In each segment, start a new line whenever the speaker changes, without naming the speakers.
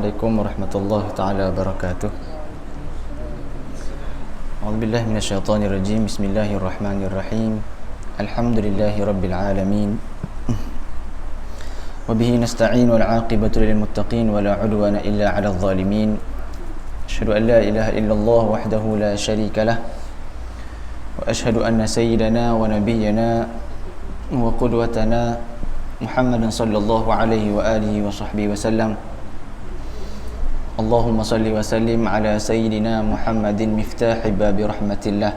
Assalamualaikum warahmatullahi taala wabarakatuh. A'udzubillahi minasyaitonir rajim. Bismillahirrahmanirrahim. Alhamdulillahi rabbil alamin. Wa bihi nasta'in wal 'aqibatu lil muttaqin wa la 'udwana illa 'alal zalimin. Asyhadu an la ilaha illallah wahdahu la syarika lah. Wa asyhadu anna sayyidana wa nabiyyana wa qudwatana Muhammadan sallallahu alaihi wa alihi wa sahbihi wa sallam. Allahumma salli wa sallim ala sayyidina Muhammadin miftahi babi rahmatillah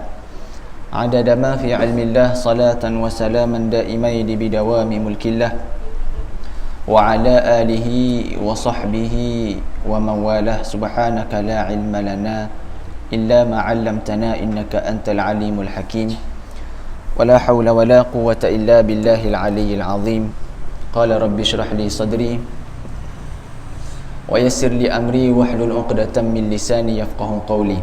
adada ma fi ilmillah salatan wa salaman daimaini bidawami mulkillah wa ala alihi wa sahbihi wa mawalah. Subhanaka la ilma lana illa ma 'allamtana innaka antal alimul hakim wa la hawla wa la quwwata illa billahil aliyyil azim. Qala rabbi shrah li sadri wa yassir li amri wahlul 'uqdatam min lisani yafqahu qawli.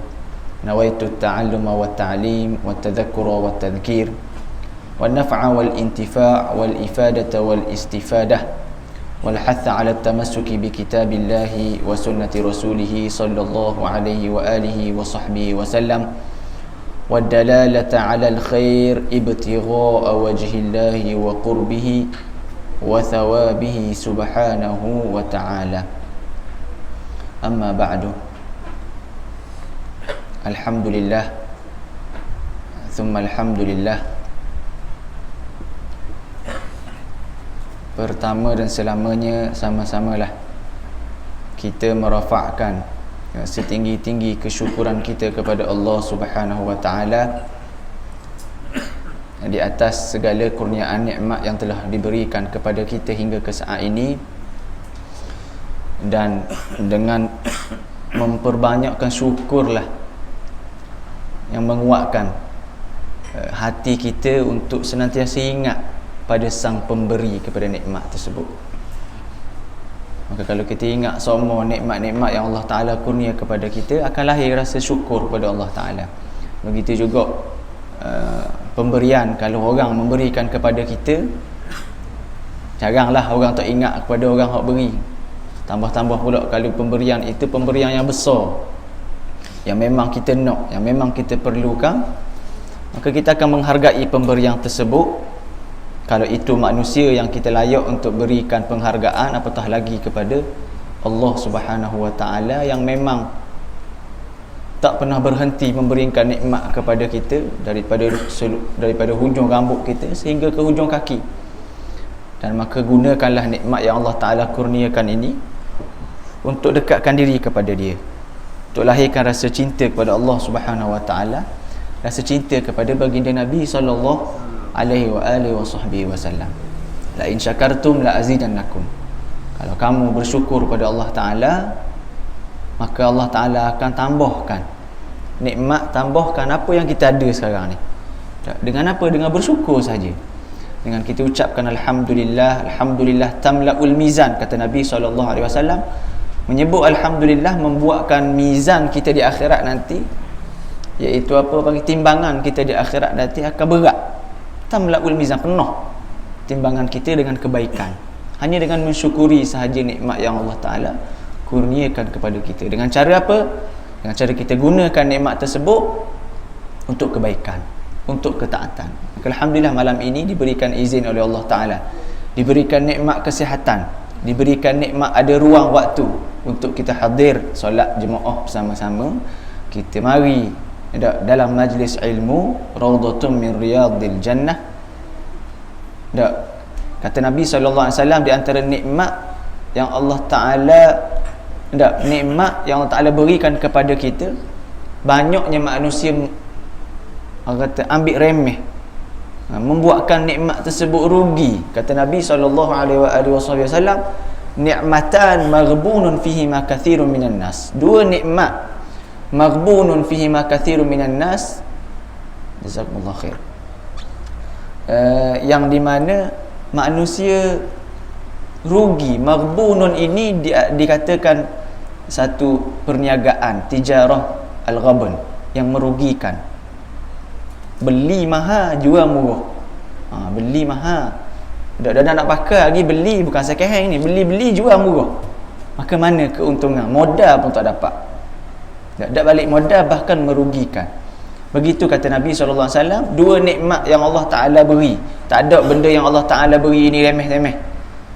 Nawaitu at-ta'alluma wat-ta'lim wat-tadhakkura wat-tadhkir wan-naf'a wal-intifa' wal-ifadata wal-istifadah wal-hatha 'ala at-tamassuki bi kitabillahi wa sunnati rasulih sallallahu alaihi wa alihi wa sahbihi wa sallam wad-dalalata 'ala al-khair ibtigha'a wajhillahi wa qurbihi wa thawabihi subhanahu wa ta'ala. Amma ba'du. Alhamdulillah thumma alhamdulillah. Pertama dan selamanya sama-samalah kita merafakkan setinggi-tinggi kesyukuran kita kepada Allah Subhanahu wa taala di atas segala kurniaan nikmat yang telah diberikan kepada kita hingga ke saat ini, dan dengan memperbanyakkan syukurlah yang menguatkan hati kita untuk senantiasa ingat pada sang pemberi kepada nikmat tersebut. Maka kalau kita ingat semua nikmat-nikmat yang Allah Ta'ala kurnia kepada kita, akan lahir rasa syukur kepada Allah Ta'ala. Begitu juga pemberian, kalau orang memberikan kepada kita, jaranglah orang tak ingat kepada orang yang beri. Tambah-tambah pula kalau pemberian itu pemberian yang besar, yang memang kita nak, yang memang kita perlukan, maka kita akan menghargai pemberian tersebut. Kalau itu manusia yang kita layak untuk berikan penghargaan, apatah lagi kepada Allah Subhanahu wa taala yang memang tak pernah berhenti memberikan nikmat kepada kita daripada hujung rambut kita sehingga ke hujung kaki. Dan maka gunakanlah nikmat yang Allah Ta'ala kurniakan ini untuk dekatkan diri kepada dia, untuk lahirkan rasa cinta kepada Allah Subhanahu wa taala, rasa cinta kepada baginda Nabi sallallahu alaihi wa alihi wasallam. La in syakartum la azidannakum. Kalau kamu bersyukur kepada Allah Taala, maka Allah Taala akan tambahkan nikmat, tambahkan apa yang kita ada sekarang ni. Dengan apa? Dengan bersyukur saja. Dengan kita ucapkan alhamdulillah, alhamdulillah tamlaul mizan, kata Nabi sallallahu alaihi wasallam. Menyebut alhamdulillah membuatkan mizan kita di akhirat nanti, iaitu apa bagi timbangan kita di akhirat nanti akan berat. Tamlaul mizan, penuh timbangan kita dengan kebaikan, hanya dengan mensyukuri sahaja nikmat yang Allah Ta'ala kurniakan kepada kita. Dengan cara apa? Dengan cara kita gunakan nikmat tersebut untuk kebaikan, untuk ketaatan. Maka alhamdulillah malam ini diberikan izin oleh Allah Ta'ala, diberikan nikmat kesihatan, diberikan nikmat ada ruang waktu untuk kita hadir solat jemaah bersama-sama. Kita mari dalam majlis ilmu, raudhatun min riyadil jannah. Kata Nabi SAW, di antara nikmat yang Allah Ta'ala nikmat yang Allah Ta'ala berikan kepada kita, banyaknya manusia kata ambil remeh, membuatkan nikmat tersebut rugi. Kata Nabi SAW, ni'matan maghbunun fihima kathirun minan nas. Dua nikmat maghbunun fihima kathirun minan nas, jazakumullah khair, yang dimana manusia rugi. Maghbunun ini dikatakan satu perniagaan, tijarah al-ghabn, yang merugikan. Beli mahal, jual murah. Beli mahal, dah nak pakai lagi, beli bukan second hand ni, beli jual murah. maka mana keuntungan? Modal pun tak dapat. Tak balik modal, bahkan merugikan. Begitu kata Nabi SAW, dua nikmat yang Allah Ta'ala beri. Tak ada benda yang Allah Ta'ala beri ini remeh-remeh.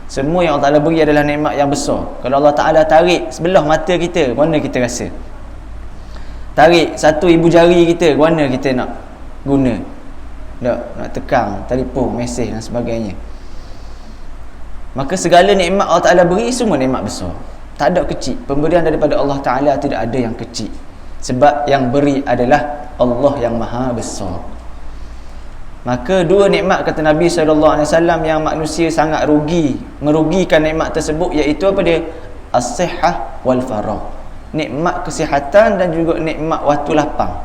Semua yang Allah Ta'ala beri adalah nikmat yang besar. Kalau Allah Ta'ala tarik sebelah mata kita, mana kita rasa? Tarik satu ibu jari kita, mana kita nak guna? Nak tekan, telefon, mesej dan sebagainya. Maka segala nikmat Allah Ta'ala beri, semua nikmat besar. Tak ada kecil. Pemberian daripada Allah Ta'ala tidak ada yang kecil. Sebab yang beri adalah Allah yang maha besar. Maka dua nikmat kata Nabi SAW yang manusia sangat merugikan nikmat tersebut, iaitu apa dia? As-sihhah wal faragh. Nikmat kesihatan dan juga nikmat waktu lapang.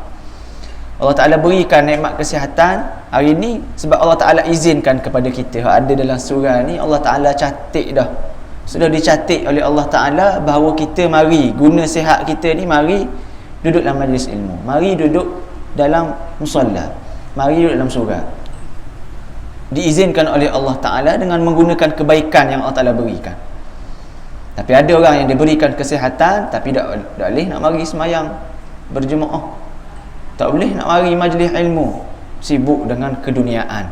Allah Ta'ala berikan nikmat kesihatan hari ni sebab Allah Ta'ala izinkan kepada kita. Ada dalam surah ni Allah Ta'ala catik dah. Sudah dicatik oleh Allah Ta'ala bahawa kita mari guna sihat kita ni, mari duduk dalam majlis ilmu, mari duduk dalam musalla, mari duduk dalam surah. Diizinkan oleh Allah Ta'ala dengan menggunakan kebaikan yang Allah Ta'ala berikan. Tapi ada orang yang diberikan kesihatan tapi tak boleh nak mari semayang berjemaah, tak boleh nak mari majlis ilmu, sibuk dengan keduniaan,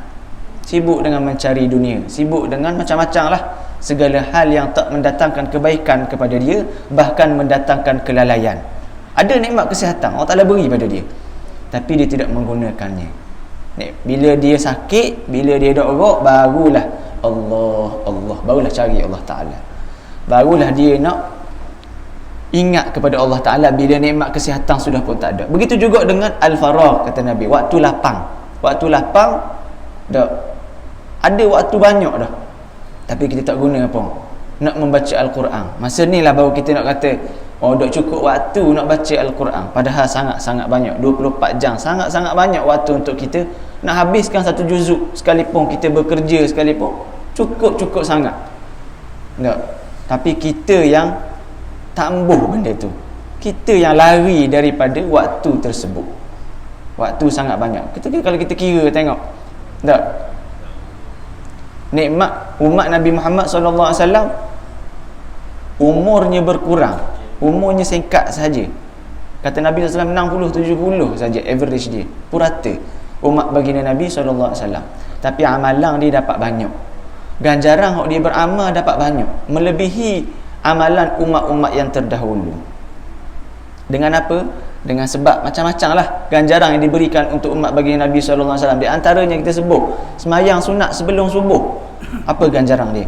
sibuk dengan mencari dunia, sibuk dengan macam-macam lah, segala hal yang tak mendatangkan kebaikan kepada dia, bahkan mendatangkan kelalaian. Ada nikmat kesihatan Allah Ta'ala beri pada dia, tapi dia tidak menggunakannya. Bila dia sakit, bila dia dok-dok, barulah Allah, barulah cari Allah Ta'ala, barulah dia nak ingat kepada Allah Ta'ala bila nikmat kesihatan sudah pun tak ada. Begitu juga dengan al-faragh kata Nabi, waktu lapang. Waktu lapang dah ada waktu banyak dah, tapi kita tak guna apa? Nak membaca Al-Quran. Masa ni lah baru kita nak kata, oh dah cukup waktu nak baca Al-Quran. Padahal sangat-sangat banyak, 24 jam, sangat-sangat banyak waktu untuk kita nak habiskan satu juzuk sekalipun, kita bekerja sekalipun, cukup sangat. Tak. Tapi kita yang tambuh benda tu, kita yang lari daripada waktu tersebut. Waktu sangat banyak. Kalau kita kira tengok, tak, nikmat umat Nabi Muhammad SAW umurnya berkurang, umurnya singkat saja. Kata Nabi SAW 60-70 saja average dia, purata umat baginda Nabi SAW. Tapi amalan dia dapat banyak, ganjaran hak dia beramal dapat banyak, melebihi amalan umat-umat yang terdahulu. Dengan apa? Dengan sebab macam-macam lah ganjaran yang diberikan untuk umat baginda Nabi SAW. Di antaranya kita sebut semayang sunat sebelum subuh. Apa ganjaran dia?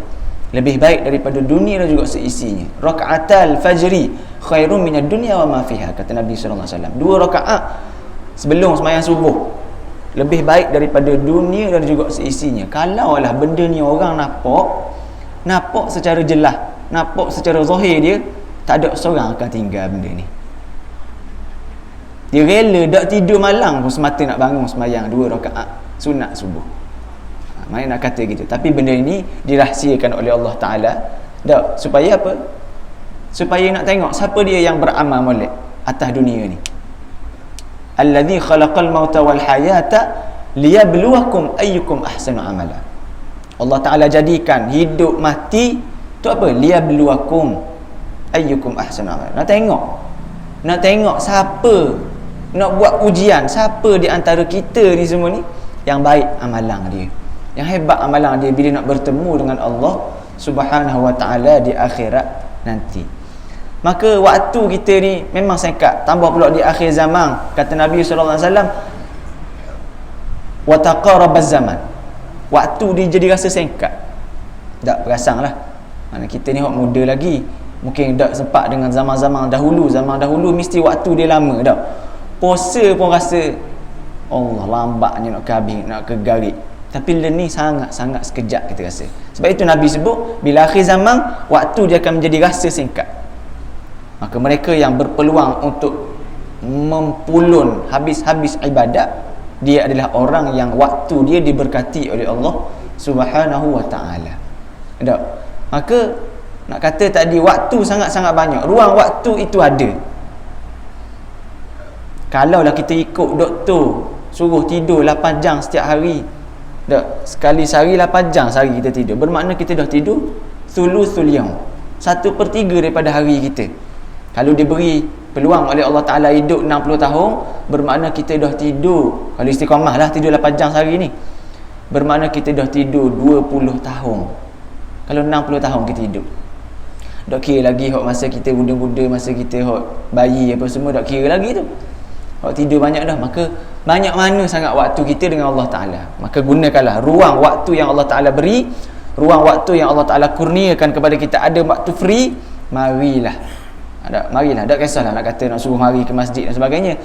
Lebih baik daripada dunia dan juga seisinya. Raka'atal fajri khairun minad dunya wa ma fiha, kata Nabi SAW. 2 rakaat sebelum semayang subuh lebih baik daripada dunia dan juga seisinya. Kalaulah benda ni orang nampak secara jelas, nampak secara zahir dia, tak ada seorang akan tinggal benda ni. Dia rela tak tidur malam pun semata nak bangun semayang 2 rakaat sunat subuh. Mana nak kata gitu. Tapi benda ini dirahsiakan oleh Allah Ta'ala. Tak, supaya apa? Supaya nak tengok siapa dia yang beramal molek atas dunia ni. Allazi khalaqal mauta wal hayata liyabluwakum ayyukum ahsanu amala. Allah Ta'ala jadikan hidup mati tu apa? Liyabluwakum ayyukum ahsanu amala. Nak tengok siapa, nak buat ujian siapa di antara kita ni semua ni yang baik amalan dia, yang hebat amalan dia bila nak bertemu dengan Allah Subhanahu wa Ta'ala di akhirat nanti. Maka waktu kita ni memang singkat, tambah pula di akhir zaman. Kata Nabi SAW, wa taqarabaz zaman, waktu dia jadi rasa singkat. Tak perasan lah, mana kita ni hok muda lagi, mungkin tak sempat dengan zaman-zaman dahulu. Zaman dahulu mesti waktu dia lama dah. Puasa pun rasa Allah lambatnya nak habis, nak kegarik. Tapi ni sangat-sangat sekejap kita rasa. Sebab itu Nabi sebut, bila akhir zaman waktu dia akan menjadi rasa singkat. Maka mereka yang berpeluang untuk mempulun habis-habis ibadat, dia adalah orang yang waktu dia diberkati oleh Allah Subhanahu wa Ta'ala. Tak? Maka nak kata tadi waktu sangat-sangat banyak, ruang waktu itu ada. Kalaulah kita ikut doktor suruh tidur 8 jam setiap hari, tak, sekali sehari 8 jam sehari kita tidur, bermakna kita dah tidur thuluthul yaum, 1/3 daripada hari kita. Kalau diberi peluang oleh Allah Ta'ala hidup 60 tahun, bermakna kita dah tidur, kalau istiqamah lah, tidur 8 jam sehari ni, bermakna kita dah tidur 20 tahun. Kalau 60 tahun kita hidup, tak kira lagi hak masa kita muda-muda, masa kita hak bayi apa semua, tak kira lagi tu. Hak tidur banyak dah, maka banyak mana sangat waktu kita dengan Allah Ta'ala. Maka gunakanlah ruang waktu yang Allah Ta'ala beri, ruang waktu yang Allah Ta'ala kurniakan kepada kita. Ada waktu free, marilah, tak kisahlah nak kata nak suruh mari ke masjid dan sebagainya,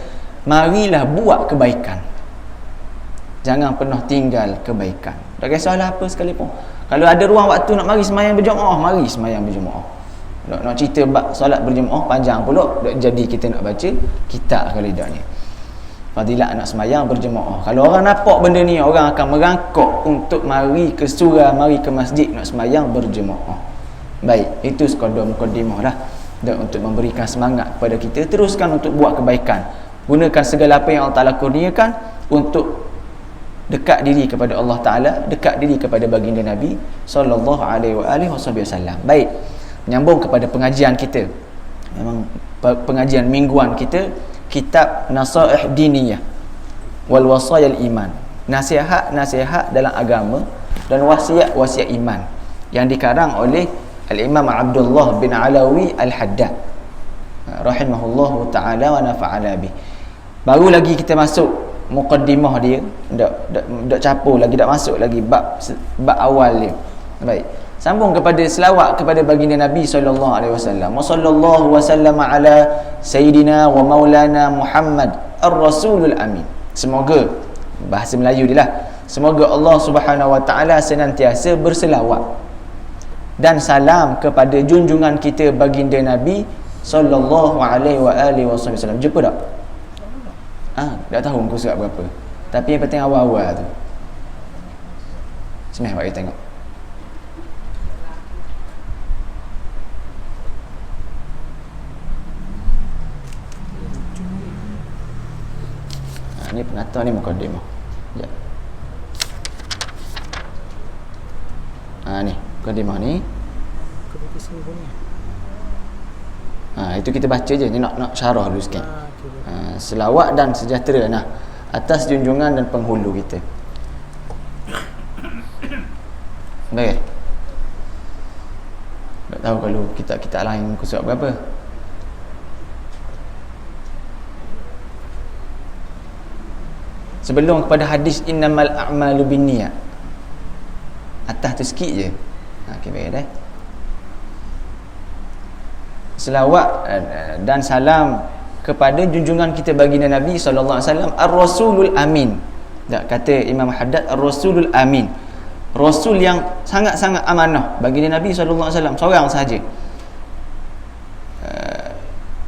marilah buat kebaikan. Jangan pernah tinggal kebaikan, tak kisahlah apa sekalipun. Kalau ada ruang waktu nak mari sembahyang berjemaah, mari sembahyang berjemaah. Nak cerita bab solat berjemaah panjang pula, tak jadi kita nak baca kitab kali dah ni. Fadilat nak sembahyang berjemaah. Kalau orang nampak benda ni, orang akan merangkak untuk mari ke surau, mari ke masjid nak sembahyang berjemaah. Baik, itu sekadar mukadimah dah. Dan untuk memberikan semangat kepada kita, teruskan untuk buat kebaikan. Gunakan segala apa yang Allah Ta'ala kurniakan untuk dekat diri kepada Allah Ta'ala, dekat diri kepada baginda Nabi sallallahu alaihi wasallam. Baik, menyambung kepada pengajian kita. Memang pengajian mingguan kita, kitab Nasaih Diniyah wal Wasayal Iman. Nasihat dalam agama dan wasiat iman yang dikarang oleh Al-Imam Abdullah bin Alawi Al-Haddad rahimahullahu ta'ala wa nafa'ala bih. Baru lagi kita masuk muqaddimah dia, tak capur lagi, tak masuk lagi bab awal dia. Baik, sambung kepada selawat kepada baginda Nabi sallallahu alaihi wasallam. Wa sallallahu wasallam ala sayyidina wa maulana Muhammad ar-rasulul amin. Semoga, bahasa Melayu dia lah, semoga Allah Subhanahu wa taala senantiasa berselawat dan salam kepada junjungan kita baginda Nabi sallallahu alaihi wasallam. Jumpa tak? Tak tahu muka surat berapa, tapi yang penting awal-awal tu. Sini bagi tengok. Ni pengatar, ni mukadimah. Ya. Ni mukadimah ni. Itu kita baca je. Ni nak syarah dulu sikit. Selawat dan sejahtera atas junjungan dan penghulu kita. Baik. Tak tahu kalau kita lain muka surat berapa. Sebelum kepada hadis innamal a'malu binniyat, atas tu sikit je. Okey, baik dah. Selawat dan salam kepada junjungan kita baginda Nabi sallallahu alaihi wasallam ar-rasulul amin. Tak kata Imam Haddad ar-rasulul amin, rasul yang sangat-sangat amanah. Baginda Nabi sallallahu alaihi wasallam seorang sahaja.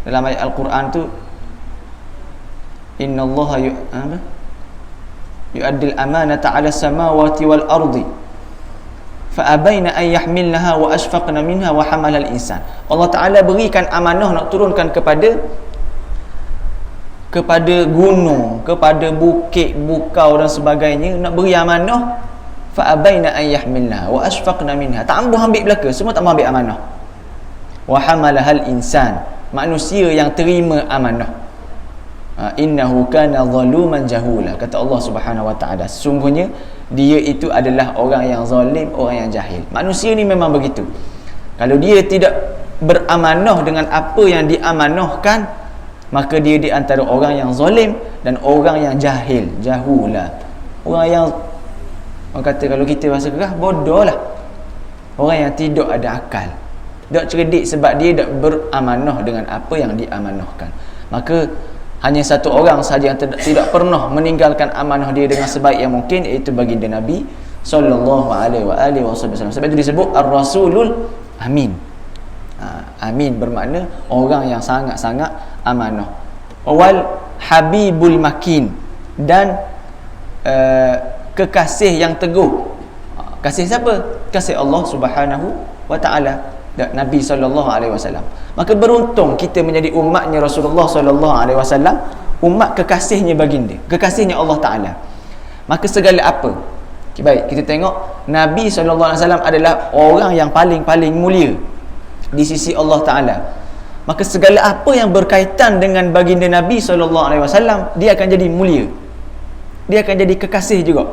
Dalam ayat Al-Quran tu, innallaha yu'addil amanata 'ala samawati wal ardi fa abaina an yahmilnaha wa ashfaqna minha wa hamala al-insan. Allah Taala berikan amanah nak turunkan kepada gunung, kepada bukit, bukau dan sebagainya, nak beri amanah. Fa abaina an yahmilnaha wa ashfaqna minha, tak ambil belaka, semua tak mau ambil amanah. Wa hamalaha al-insan, manusia yang terima amanah. Innahu kana zaluman jahula, kata Allah Subhanahu wa taala, sesungguhnya dia itu adalah orang yang zalim, orang yang jahil. Manusia ni memang begitu. Kalau dia tidak beramanah dengan apa yang diamanahkan, maka dia di antara orang yang zalim dan orang yang jahil, jahula. Orang yang, orang kata kalau kita bahasa keras, bodoh lah. Orang yang tidak ada akal, tak cerdik, sebab dia tak beramanah dengan apa yang diamanahkan. Maka hanya satu orang sahaja yang tidak pernah meninggalkan amanah dia dengan sebaik yang mungkin, iaitu baginda Nabi sallallahu alaihi wasallam. Sebab itu disebut ar-rasulul amin. Amin bermakna orang yang sangat-sangat amanah. Wal habibul makin, dan kekasih yang teguh. Kasih siapa? Kasih Allah Subhanahu wa taala dan Nabi sallallahu alaihi wasallam. Maka beruntung kita menjadi umatnya Rasulullah sallallahu alaihi wasallam, umat kekasihnya baginda, kekasihnya Allah Taala. Maka segala apa, baik kita tengok Nabi sallallahu alaihi wasallam adalah orang yang paling mulia. di sisi Allah Ta'ala, maka segala apa yang berkaitan dengan baginda Nabi SAW, dia akan jadi mulia, dia akan jadi kekasih juga.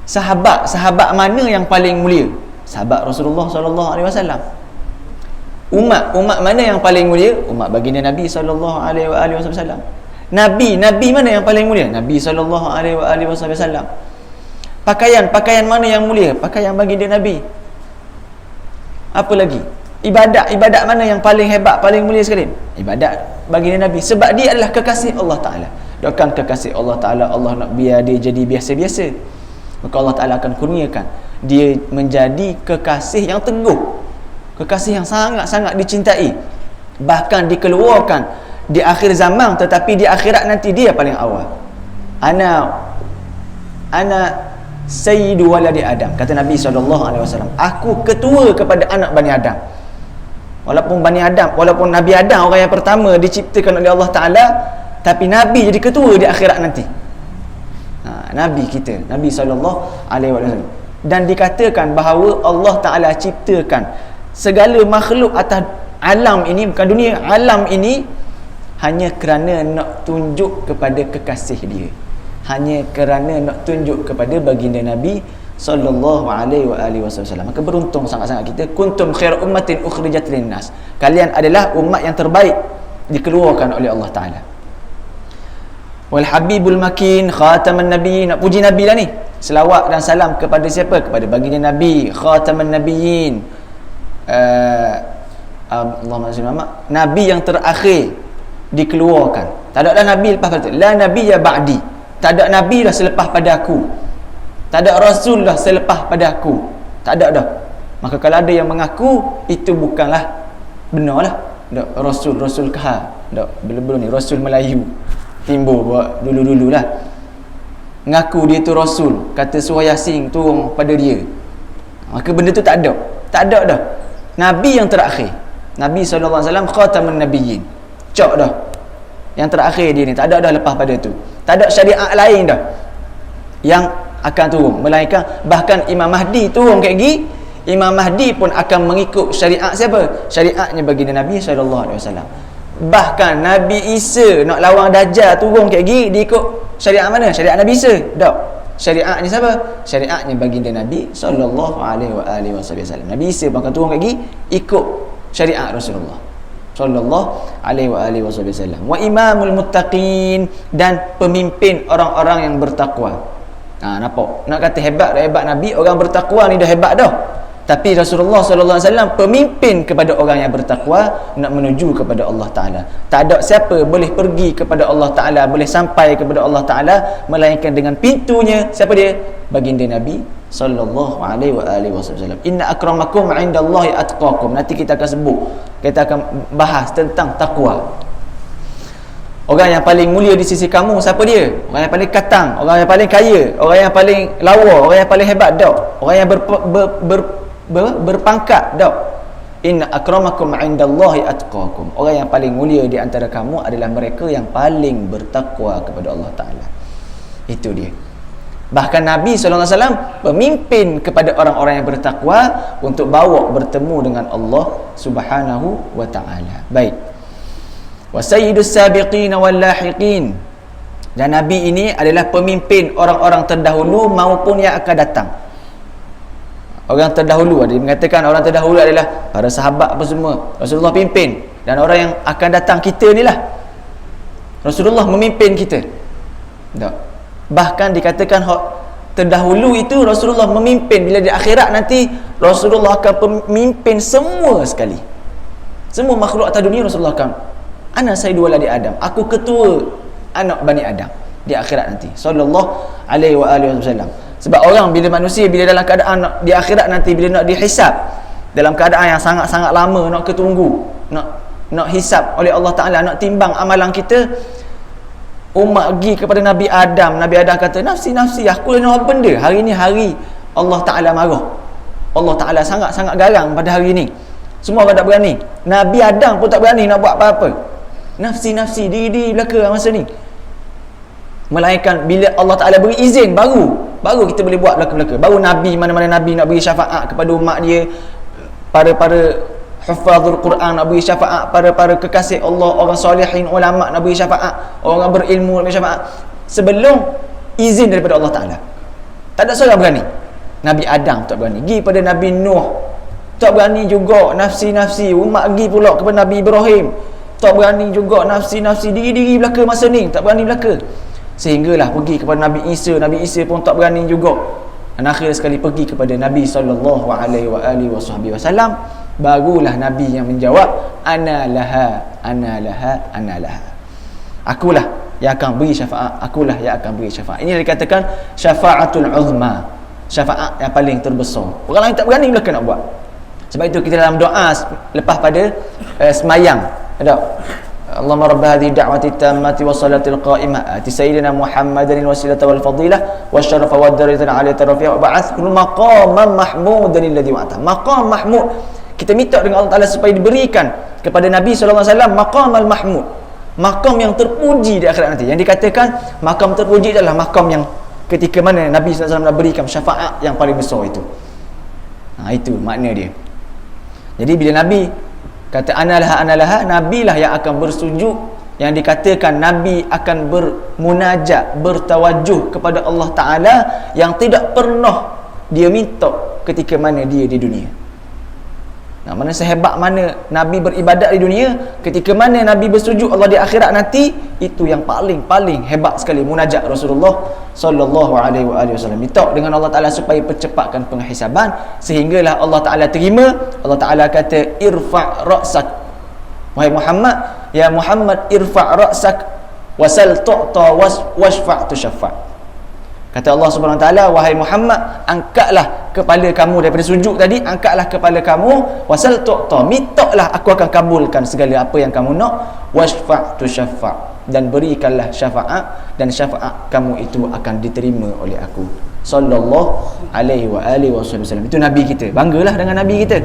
Sahabat mana yang paling mulia? Sahabat Rasulullah SAW. Umat mana yang paling mulia? Umat baginda Nabi SAW. Nabi mana yang paling mulia? Nabi SAW. Pakaian mana yang mulia? Pakaian baginda Nabi. Apa lagi? Ibadat mana yang paling hebat, paling mulia sekali? Ibadat baginda Nabi, sebab dia adalah kekasih Allah Ta'ala. Doakan kekasih Allah Ta'ala, Allah nak biar dia jadi biasa-biasa, maka Allah Ta'ala akan kurniakan dia menjadi kekasih yang teguh, kekasih yang sangat-sangat dicintai, bahkan dikeluarkan di akhir zaman, tetapi di akhirat nanti dia paling awal. Ana sayyidu waladi Adam, kata Nabi SAW, aku ketua kepada anak Bani Adam. Walaupun Nabi Adam orang yang pertama diciptakan oleh Allah Ta'ala, tapi Nabi jadi ketua di akhirat nanti. Nabi kita, Nabi SAW. Dan dikatakan bahawa Allah Ta'ala ciptakan segala makhluk atas alam ini, bukan dunia, alam ini, hanya kerana nak tunjuk kepada kekasih dia, hanya kerana nak tunjuk kepada baginda Nabi sallallahu alaihi wasallam. Maka beruntung sangat-sangat kita. Kuntum khair ummatin ukhrijat linnas, kalian adalah umat yang terbaik dikeluarkan oleh Allah Ta'ala. Wal habibul makin khataman nabiyyin, nak puji Nabi lah ni. Selawat dan salam kepada siapa? Kepada baginda Nabi, khataman nabiyyin, Allahumma salli ala Nabi yang terakhir dikeluarkan. Tak ada Nabi lepas pada, la nabiyya ba'di, tak ada Nabi dah selepas pada aku, tak ada Rasul dah selepas pada aku, tak ada dah. Maka kalau ada yang mengaku, itu bukanlah benar lah. Rasul kahar, belum ni Rasul Melayu timbul buat dulu-dulu lah, ngaku dia tu Rasul, kata surah Yasin turun pada dia, maka benda tu tak ada dah. Nabi yang terakhir, Nabi SAW khatamun nabiyyin, cok dah, yang terakhir dia ni, tak ada dah lepas pada tu. Tak ada syariat lain dah yang akan turun, melainkan bahkan Imam Mahdi turun kayak gini, Imam Mahdi pun akan mengikut syariat siapa? Syariatnya baginda Nabi SAW. Bahkan Nabi Isa nak lawan Dajjal turun kayak gini, dia ikut syariat mana? Syariat Nabi Isa? Tak. Syariatnya siapa? Syariatnya baginda Nabi sallallahu alaihi wasallam. Nabi Isa bahkan turun kayak gini ikut syariat Rasulullah sallallahu alaihi wasallam. Wa imamul muttaqin, dan pemimpin orang-orang yang bertakwa. Nampak? Nak kata hebat Nabi, orang bertakwa ni dah hebat dah. Tapi Rasulullah sallallahu alaihi wasallam pemimpin kepada orang yang bertakwa nak menuju kepada Allah Ta'ala. Tak ada siapa boleh pergi kepada Allah Ta'ala, boleh sampai kepada Allah Ta'ala, melainkan dengan pintunya. Siapa dia? Baginda Nabi sallallahu alaihi wasallam. Inna akramakum indallahi atqakum. Nanti kita akan sebut, kita akan bahas tentang takwa. Orang yang paling mulia di sisi kamu, siapa dia? Orang yang paling katang, orang yang paling kaya, orang yang paling lawa, orang yang paling hebat, tak? Orang yang berpangkat, tak? Inna akramakum indallahi atqakum. Orang yang paling mulia di antara kamu adalah mereka yang paling bertakwa kepada Allah Ta'ala. Itu dia. Bahkan Nabi SAW pemimpin kepada orang-orang yang bertakwa untuk bawa bertemu dengan Allah Subhanahu wa Ta'ala. Baik. Wa sayyidus sabiqin wal lahiqin. Dan Nabi ini adalah pemimpin orang-orang terdahulu maupun yang akan datang. Orang terdahulu, ada mengatakan orang terdahulu adalah para sahabat apa semua, Rasulullah pimpin. Dan orang yang akan datang kita ni lah, Rasulullah memimpin kita. Tak. Bahkan dikatakan terdahulu itu Rasulullah memimpin. Bila di akhirat nanti Rasulullah akan memimpin semua sekali, semua makhluk atas dunia. Rasulullah akan, ana sayyidu waladi Adam, aku ketua anak Bani Adam di akhirat nanti, sallallahu alaihi wasallam. Sebab orang bila manusia, bila dalam keadaan di akhirat nanti, bila nak dihisap dalam keadaan yang sangat-sangat lama, nak ketunggu, nak hisap oleh Allah Ta'ala, nak timbang amalan kita, umat pergi kepada Nabi Adam. Nabi Adam kata, nafsi, aku nak apa benda? Hari ni hari Allah Ta'ala marah, Allah Ta'ala sangat-sangat garang pada hari ni. Semua orang tak berani. Nabi Adam pun tak berani nak buat apa-apa. Nafsi, diri belaka masa ni. Melainkan bila Allah Ta'ala beri izin, baru kita boleh buat belaka-belaka. Baru Nabi, mana-mana Nabi nak beri syafaat kepada umat dia, para hufazul Quran nak beri syafaat, para kekasih Allah, orang solehin, ulama nak beri syafaat, orang berilmu nak beri syafaat sebelum izin daripada Allah Ta'ala. Tak ada seorang berani. Nabi Adam tak berani, pergi pada Nabi Nuh tak berani juga, nafsi-nafsi. Umat pergi pula kepada Nabi Ibrahim, tak berani juga, nafsi-nafsi. Diri-diri belaka masa ni tak berani belaka. Sehinggalah pergi kepada Nabi Isa pun tak berani juga. Dan akhir sekali pergi kepada Nabi SAW, barulah Nabi yang menjawab, ana laha, ana laha, ana laha. Akulah yang akan beri syafaat, akulah yang akan beri syafaat. Ini dikatakan syafaatul uzma, syafaat yang paling terbesar. Orang lain tak berani belaka nak buat. Sebab itu kita dalam doa lepas pada semayang ada Allahumma rabb hadhihi da'wati tammati was salatil qa'imah ati sayyidina Muhammadan wasilata wal fadilah wasyarafa wad darajatan 'aliyatan rafi'ah wa ba'athhu maqaman mahmudan alladhi wa'ata. Maqam mahmud, kita minta dengan Allah Taala supaya diberikan kepada Nabi sallallahu alaihi wasallam maqamal mahmud, makam yang terpuji di akhirat nanti. Yang dikatakan makam terpuji adalah makam yang ketika mana Nabi sallallahu alaihi wasallam nak berikan syafaat yang paling besar itu. Itu makna dia. Jadi bila Nabi kata analaha, Nabi lah yang akan bersujud, yang dikatakan Nabi akan bermunajat, bertawajuh kepada Allah Ta'ala yang tidak pernah dia minta ketika mana dia di dunia. Mana sehebat mana Nabi beribadat di dunia, ketika mana Nabi bersujud Allah di akhirat nanti, itu yang paling hebat sekali munajat Rasulullah sallallahu alaihi wasallam. Minta dengan Allah Taala supaya percepatkan penghisaban, sehinggalah Allah Taala terima. Allah Taala kata irfa' ra'sak, wahai Muhammad, ya Muhammad irfa' ra'sak wasal tu'ta wasfa' tusyaffa'. Kata Allah Subhanahu Wa Taala, wahai Muhammad, angkatlah kepala kamu daripada sujud tadi, angkatlah kepala kamu, wasal tu'ta, mintalah aku akan kabulkan segala apa yang kamu nak, wasfa' tusyaffa', dan berikanlah syafaat, dan syafaat kamu itu akan diterima oleh aku sallallahu alaihi wasallam. Itu Nabi kita, banggalah dengan Nabi kita.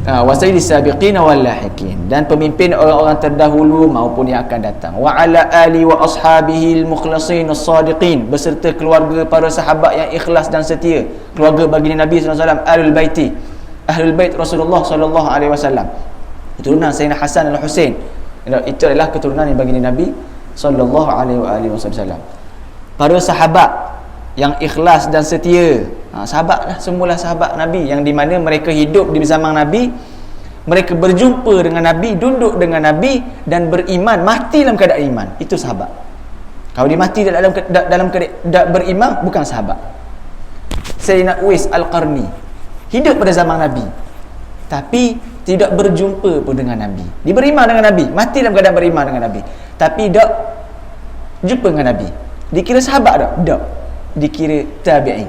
Wasaidis sabiqina wal lahiqin, dan pemimpin orang-orang terdahulu maupun yang akan datang. Wa ala ali wa ashabihi al mukhlasin as-sadiqin, beserta keluarga para sahabat yang ikhlas dan setia, keluarga baginda Nabi sallallahu alaihi wasallam, ahlul baiti, ahlul bait Rasulullah sallallahu alaihi wasallam, keturunan Sayyidina Hasan dan Husain. Itu adalah keturunan yang baginda Nabi sallallahu alaihi wasallam. Para sahabat yang ikhlas dan setia, sahabat lah, semualah sahabat Nabi, yang di mana mereka hidup di zaman Nabi, mereka berjumpa dengan Nabi, duduk dengan Nabi, dan beriman, mati dalam keadaan iman. Itu sahabat. Kalau dia mati dalam keadaan beriman, bukan sahabat. Sayyidina Uwais Al-Qarni hidup pada zaman Nabi, tapi tidak berjumpa pun dengan Nabi. Dia beriman dengan Nabi, mati dalam keadaan beriman dengan Nabi, tapi tak jumpa dengan Nabi. Dikira sahabat tak? Tak. Dikira tabi'in.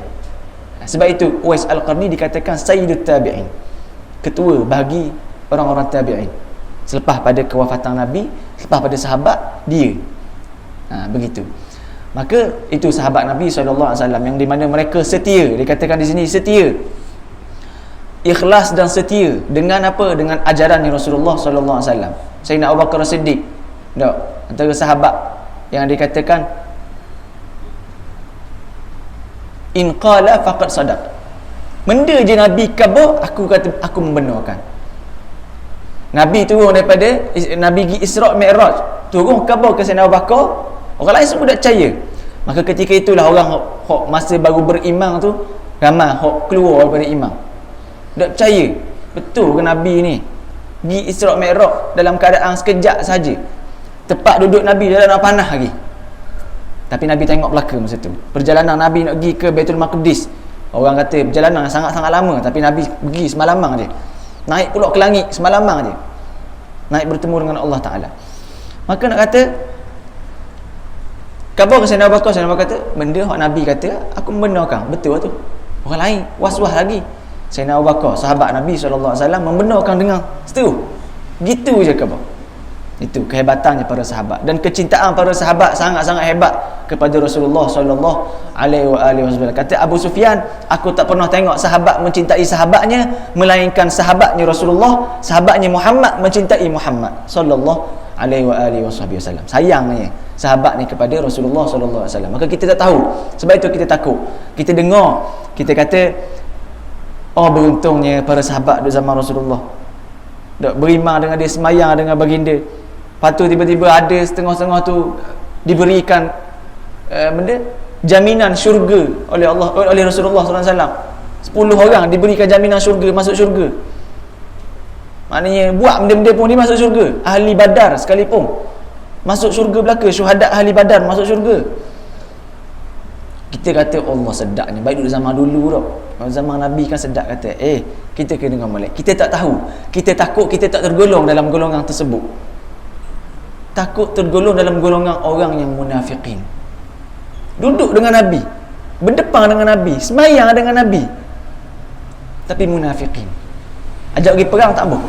Sebab itu Uwais Al-Qarni dikatakan Sayyidut Tabi'in, ketua bagi orang-orang tabi'in. Selepas pada kewafatan Nabi, selepas pada sahabat, dia. Begitu. Maka itu sahabat Nabi SAW yang di mana mereka setia. Dikatakan di sini setia, ikhlas dan setia dengan apa? Dengan ajaran Rasulullah SAW. Sayyidina Abu Bakar As-Siddiq, antara sahabat yang dikatakan in qala faqad sadaq. Benda je Nabi khabar, aku kata aku membenarkan. Nabi turun daripada Nabi pergi Isra' Mi'raj, turun khabar ke Sayyidina Abu Bakar, orang lain semua tak percaya. Maka ketika itulah orang hok masa baru beriman tu ramai hok keluar daripada iman. Tak percaya betul ke Nabi ni pergi Isra' Mi'raj dalam keadaan sekejap saja. Tempat duduk Nabi dalam panah lagi. Tapi Nabi tengok belakang masa tu. Perjalanan Nabi nak pergi ke Baitul Maqdis, orang kata perjalanan sangat-sangat lama, tapi Nabi pergi semalamang je. Naik pula ke langit semalamang je. Naik bertemu dengan Allah Ta'ala. Maka nak kata, khabar ke Sayyidina Abu Bakar, Sayyidina Abu Bakar kata, benda yang Nabi kata, aku membenarkan. Betul tu. Orang lain was-was lagi. Sayyidina Abu Bakar, sahabat Nabi SAW, membenarkan dengan seterus. Gitu je khabar. Itu kehebatannya para sahabat, dan kecintaan para sahabat sangat-sangat hebat kepada Rasulullah sallallahu alaihi wasallam. Kata Abu Sufyan, aku tak pernah tengok sahabat mencintai sahabatnya melainkan sahabatnya Rasulullah, sahabatnya Muhammad mencintai Muhammad sallallahu alaihi wasallam. Sayangnya sahabat ni kepada Rasulullah sallallahu alaihi wasallam. Maka kita tak tahu. Sebab itu kita takut. Kita dengar, kita kata Oh, beruntungnya para sahabat di zaman Rasulullah. Dok beriman dengan dia, semayang dengan baginda. Lepas tu tiba-tiba ada setengah-setengah tu diberikan benda jaminan syurga oleh Allah, oleh Rasulullah SAW. 10 orang diberikan jaminan syurga, masuk syurga. Maknanya buat benda-benda pun dia masuk syurga. Ahli Badar sekalipun masuk syurga belaka. Syuhada ahli Badar masuk syurga. Kita kata Allah sedapnya. Baik dulu zaman dulu tau. Zaman Nabi kan sedap kata. Kita kena dengan molek. Kita tak tahu. Kita takut kita tak tergolong dalam golongan tersebut. Takut tergolong dalam golongan orang yang munafiqin. Duduk dengan Nabi, berdepan dengan Nabi, semayang dengan Nabi, tapi munafiqin. Ajak pergi perang tak boleh.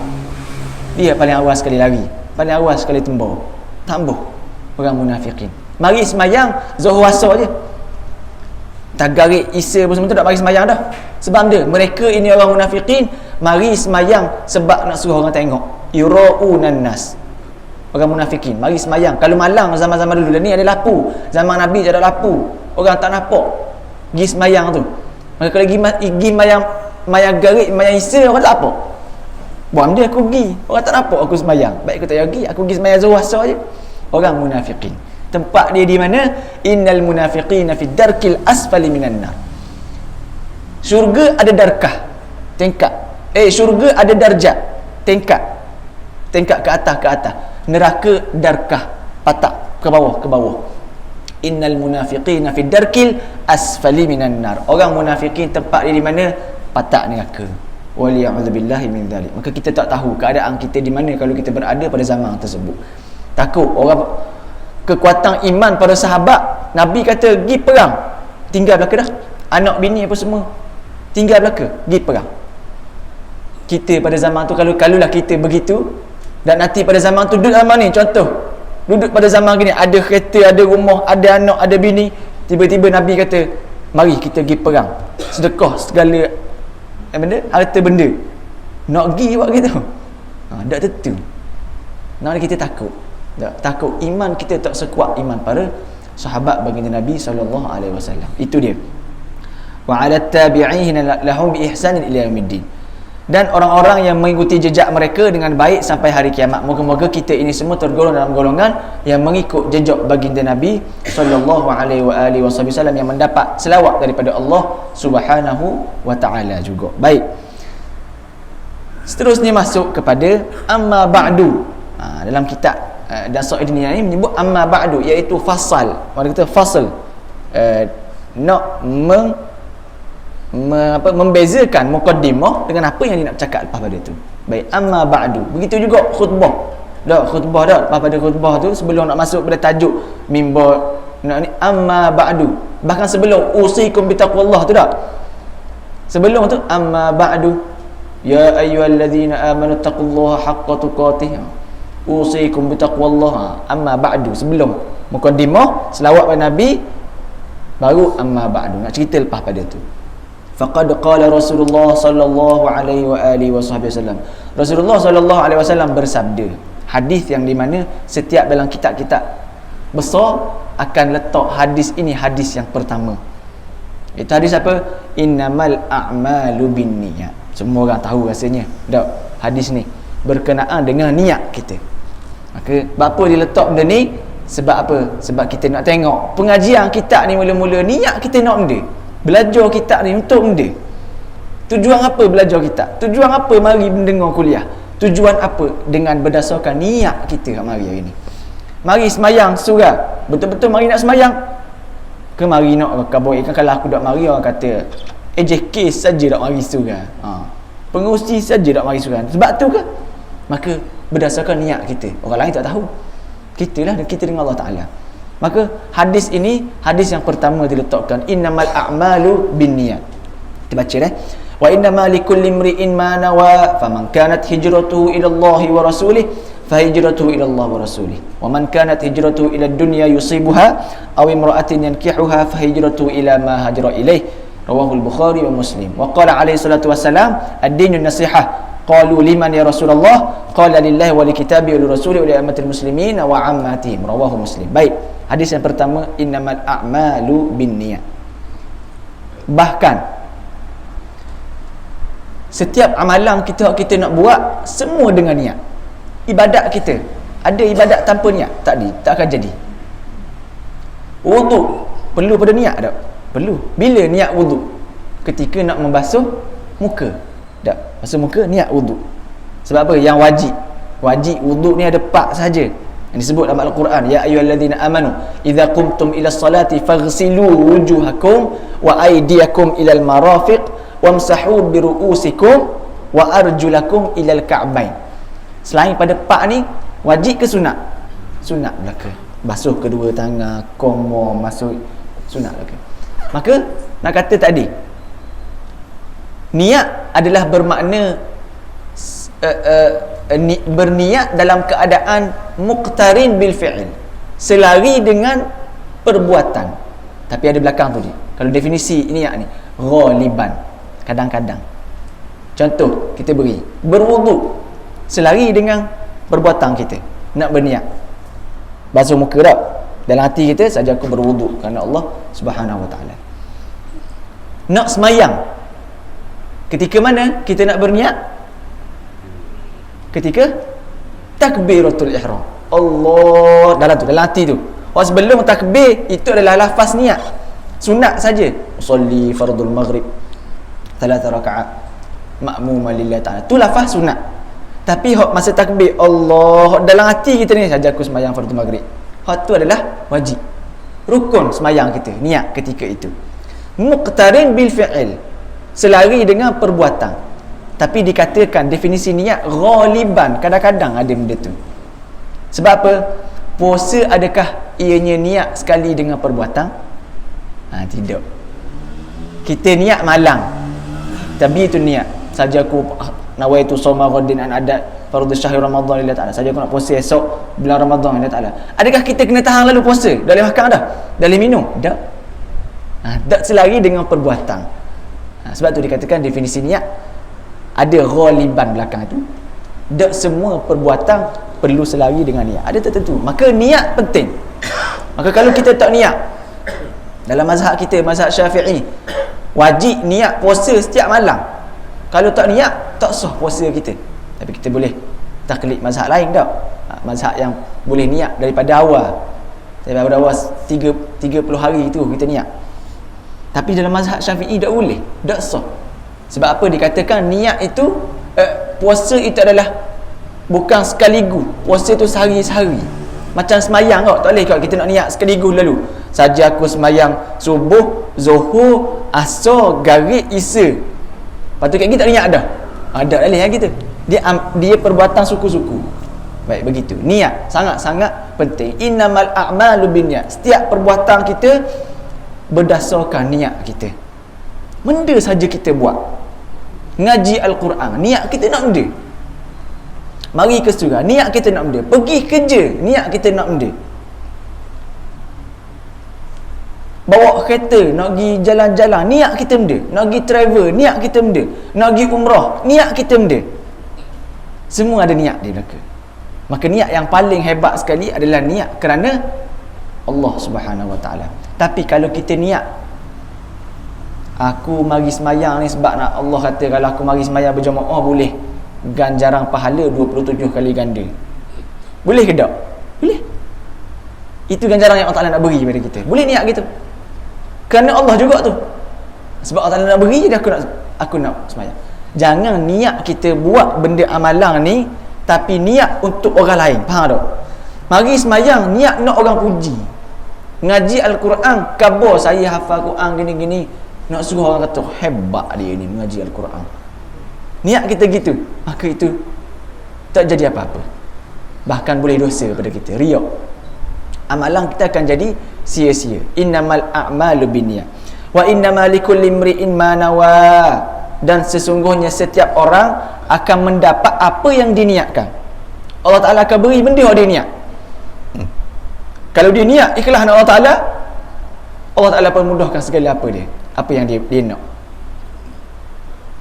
Dia paling awal sekali lari, paling awal sekali tembur. Tak boleh. Orang munafiqin. Mari semayang Zuhur Asar je. Tagarik Isya pun semua tu tak mari semayang dah. Sebab dia, mereka ini orang munafiqin, mari semayang sebab nak suruh orang tengok. Yura'unan nas. Orang munafikin mari semayang. Kalau malang zaman-zaman dulu, dan ni ada lampu. Zaman Nabi tak ada lampu, orang tak nampak pergi semayang tu. Maka kalau pergi mayang garik, mayang Isya, orang tak apa. Buat dia aku pergi, orang tak nampak aku semayang. Baik aku tak pergi, aku pergi semayang Zuhur Asar je. Orang munafikin. Tempat dia di mana? Innal munafiqina fi darkil asfali minan nar. Syurga ada darkah, tingkat. Syurga ada darjat, tingkat. Tingkat ke atas. Neraka darkah, patak ke bawah. Innal munafiqina fi darkil asfali minan nar. Orang munafikin tempat dia di mana? Patak neraka. Waliya'udzubillahi min dzalik. Maka kita tak tahu keadaan kita di mana kalau kita berada pada zaman tersebut. Takut orang kekuatan iman pada sahabat. Nabi kata pergi perang, tinggal belaka dah. Anak bini apa semua tinggal belaka, pergi perang. Kita pada zaman tu kalulah kita begitu, dan nanti pada zaman tu duduk zaman ni, contoh duduk pada zaman gini, ada kereta, ada rumah, ada anak, ada bini, tiba-tiba Nabi kata mari kita pergi perang, sedekah segala benda, harta benda, nak pergi buat gitu. Tak tentu. Nak kita takut. Takut iman kita tak sekuat iman para sahabat baginda Nabi SAW. Itu dia. Wa 'ala tabi'ina lahum bi ihsanin ila yaumiddin. Dan orang-orang yang mengikuti jejak mereka dengan baik sampai hari kiamat. Moga-moga kita ini semua tergolong dalam golongan yang mengikut jejak baginda Nabi SAW yang mendapat selawat daripada Allah Subhanahu wa taala juga. Baik. Seterusnya masuk kepada amma ba'du. Dalam kitab dan Sa'idiyah ini menyebut amma ba'du, iaitu fasal. Orang kata fasal, nak membezakan muqaddimah dengan apa yang dia nak cakap lepas pada tu. Baik, amma ba'du. Begitu juga khutbah. Khutbah lepas pada khutbah tu, sebelum nak masuk pada tajuk mimbar nak ni, amma ba'du. Bahkan sebelum usikum bitaqwallah tu dah. Sebelum tu amma ba'du. Ya ayyuhallazina amanu taqullaha haqqa tuqatih. Usikum bitaqwallah. Amma ba'du, sebelum muqaddimah selawat pada Nabi, baru amma ba'du, nak cerita lepas pada tu. Faqad qala Rasulullah sallallahu alaihi wa alihi wasallam. Rasulullah sallallahu alaihi wasallam bersabda, hadis yang di mana setiap dalam kitab-kitab besar akan letak hadis ini hadis yang pertama. Itu hadis apa? Innamal a'malu binniyat. Semua orang tahu rasanya. Hadis ni berkenaan dengan niat kita. Maka apa dia letak benda ni? Sebab apa? Sebab kita nak tengok pengajian kitab ni mula-mula niat kita nak benda. Belajar kitab ni untuk benda. Tujuan apa belajar kitab? Tujuan apa mari mendengar kuliah? Tujuan apa? Dengan berdasarkan niat kita mari hari ni. Mari semayang surah. Betul-betul mari nak semayang. Ke mari nak kabur ikan? Kalau aku tak mari, orang kata AJK saja tak mari surah. Pengurusi saja tak mari surah. Sebab tu ke? Maka berdasarkan niat kita. Orang lain tak tahu. Kita dengan Allah Ta'ala. Maka hadis ini hadis yang pertama diletakkan, innamal a'malu binniyat. Kita baca wa innamal likulli imri'in ma nawa faman kanat hijratuhu ila Allah wa rasulih fahijratuhu ila Allah wa rasulih wa man kanat hijratuhu ila dunya yusibuha aw imra'atin yankihuha fahijratuhu ila ma hajara ilaih. Rawahu al-Bukhari wa Muslim. Wa qala alaihi salatu wassalam ad-dinun nasihah. Qalu liman ya Rasulullah? Qala lillahi wa likitabi wa lirasuli wa li'ammatil muslimin wa 'ammatihim. Rawahu Muslim. Baik, hadis yang pertama, innamal a'malu binniyat. Bahkan Setiap amalan kita nak buat semua dengan niat. Ibadat kita, ada ibadat tanpa niat tak akan jadi. Wuduk perlu pada niat tak? Perlu. Bila niat wuduk? Ketika nak membasuh muka. Tak, basuh muka niat wuduk. Sebab apa? Yang wajib wuduk ni ada 4 saja. Yang disebut dalam Al-Quran, ya ayyuhallazina amanu idza qumtum ila salati faghsilu wujuhakum wa aydiyakum ilal marafiq wamsahu bi ru'usikum wa arjulakum ilal ka'bain. Selain pada 4 ni, wajib ke sunat? Sunat belaka. Basuh kedua tangan, komo, masuk sunat belaka. Maka nak kata tadi, niat adalah bermakna berniat dalam keadaan muqtarin bil fi'il, selari dengan perbuatan. Tapi ada belakang tu dia. Kalau definisi niat ni, ghaliban, kadang-kadang. Contoh kita beri, berwuduk selari dengan perbuatan kita, nak berniat. Basuh muka tak? Dalam hati kita, saja aku berwuduk kerana Allah Subhanahu Wa Taala. Nak semayang, ketika mana kita nak berniat? Ketika takbiratul ihram. Allah dalam hati tu. Sebelum takbir itu adalah lafaz niat. Sunat saja. Usolli fardul maghrib 3 rakaat ma'muma lillahi ta'ala. Tu lafaz sunat. Tapi masa takbir Allah, dalam hati kita ni, saja aku sembahyang fardul maghrib. Hak tu adalah wajib. Rukun sembahyang kita, niat ketika itu. Muqtarin bil fi'il, selari dengan perbuatan. Tapi dikatakan definisi niat ghaliban, kadang-kadang ada benda tu. Sebab apa? Puasa adakah ianya niat sekali dengan perbuatan? Tidak. Kita niat malang, tapi itu niat. Saja aku nawaitu shauma ghadin an adat fardhu syahr Ramadan lillahi ta'ala. Saja aku nak puasa esok bulan Ramadan lillahi ta'ala. Adakah kita kena tahan lalu puasa? Dah boleh makan dah? Dah boleh minum? Tak. Tak selari dengan perbuatan. Sebab tu dikatakan definisi niat ada ghaliban belakang itu. Tak semua perbuatan perlu selari dengan niat. Ada tertentu. Maka niat penting. Maka kalau kita tak niat, dalam mazhab kita, mazhab Syafi'i, wajib niat puasa setiap malam. Kalau tak niat, tak sah puasa kita. Tapi kita boleh taklid mazhab lain tak? Mazhab yang boleh niat daripada awal. Daripada awal 30 hari itu kita niat. Tapi dalam mazhab Syafi'i tak boleh, tak sah. Sebab apa? Dikatakan niat itu, puasa itu adalah bukan sekaligus. Puasa itu sehari-sehari. Macam semayang tak boleh kalau kita nak niat sekaligus lalu. Saja aku semayang subuh, zuhur, asar, maghrib, isya. Lepas tu kat kita tak niat dah. Tak boleh gitu. Dia perbuatan suku-suku. Baik, begitu. Niat sangat-sangat penting. Innamal a'malu binniyat. Setiap perbuatan kita berdasarkan niat kita. Benda saja kita buat. Ngaji Al-Quran, niat kita nak benda. Mari ke surau, niat kita nak benda. Pergi kerja, niat kita nak benda. Bawa kereta, nak pergi jalan-jalan, niat kita benda. Nak pergi travel, niat kita benda. Nak pergi umrah, niat kita benda. Semua ada niat di belakang. Maka niat yang paling hebat sekali adalah niat kerana Allah Subhanahu Wa Taala. Tapi kalau kita niat, aku mari semayang ni sebab nak Allah kata kalau aku mari semayang berjamaah boleh ganjaran pahala 27 kali ganda. Boleh ke tak? Boleh. Itu ganjaran yang Allah Ta'ala nak beri pada kita. Boleh niat gitu. Kerana Allah juga tu. Sebab Allah Ta'ala nak beri, jadi aku nak semayang. Jangan niat kita buat benda amalan ni tapi niat untuk orang lain. Faham tak? Mari semayang niat nak orang puji. Ngaji Al-Quran, khabar saya hafal Quran gini-gini. Nak suruh orang kata hebat dia ni mengaji Al-Quran. Niat kita gitu, maka itu tak jadi apa-apa. Bahkan boleh dosa pada kita, riak. Amalan kita akan jadi sia-sia. Innamal a'malu binniyat wa innamal likulli imri'in ma nawa. Dan sesungguhnya setiap orang akan mendapat apa yang diniatkan. Allah Ta'ala akan beri benda yang dia niat. Kalau dia niat ikhlas dengan Allah Ta'ala, Allah Ta'ala pun mudahkan segala apa yang dia nak.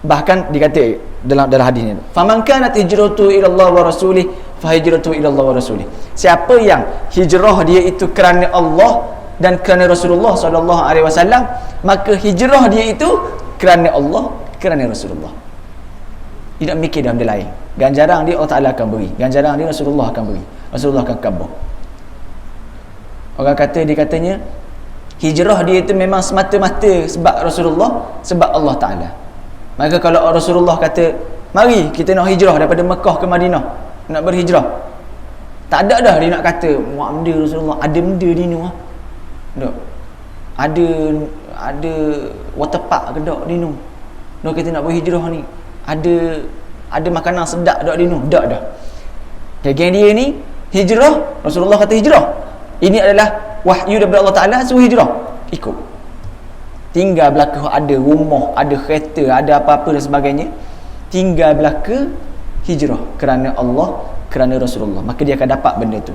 Bahkan dikata dalam hadis ni, faman kanat hijratu ila Allah wa rasulih fa hijratu ila Allah wa rasulih. Siapa yang hijrah dia itu kerana Allah dan kerana Rasulullah sallallahu alaihi wasallam, maka hijrah dia itu kerana Allah, kerana Rasulullah. Dia tak mikir dah benda lain. Ganjaran dia Allah Ta'ala akan beri, ganjaran dia Rasulullah akan beri, Rasulullah akan kabur. Orang kata, dia katanya hijrah dia itu memang semata-mata sebab Rasulullah, sebab Allah Ta'ala. Maka kalau Rasulullah kata, mari kita nak hijrah daripada Mekah ke Madinah, nak berhijrah, tak ada dah dia nak kata muak benda Rasulullah, ada benda di ni tak, ada waterpark ke tak di ni, nak kita nak berhijrah ni, ada makanan sedap tak di ni, tak dah. Geng dia ni hijrah, Rasulullah kata hijrah, ini adalah wahyu daripada Allah Ta'ala, suruh hijrah, ikut. Tinggal belaka ada rumah, ada kereta, ada apa-apa dan sebagainya, tinggal belaka hijrah kerana Allah, kerana Rasulullah, maka dia akan dapat benda tu.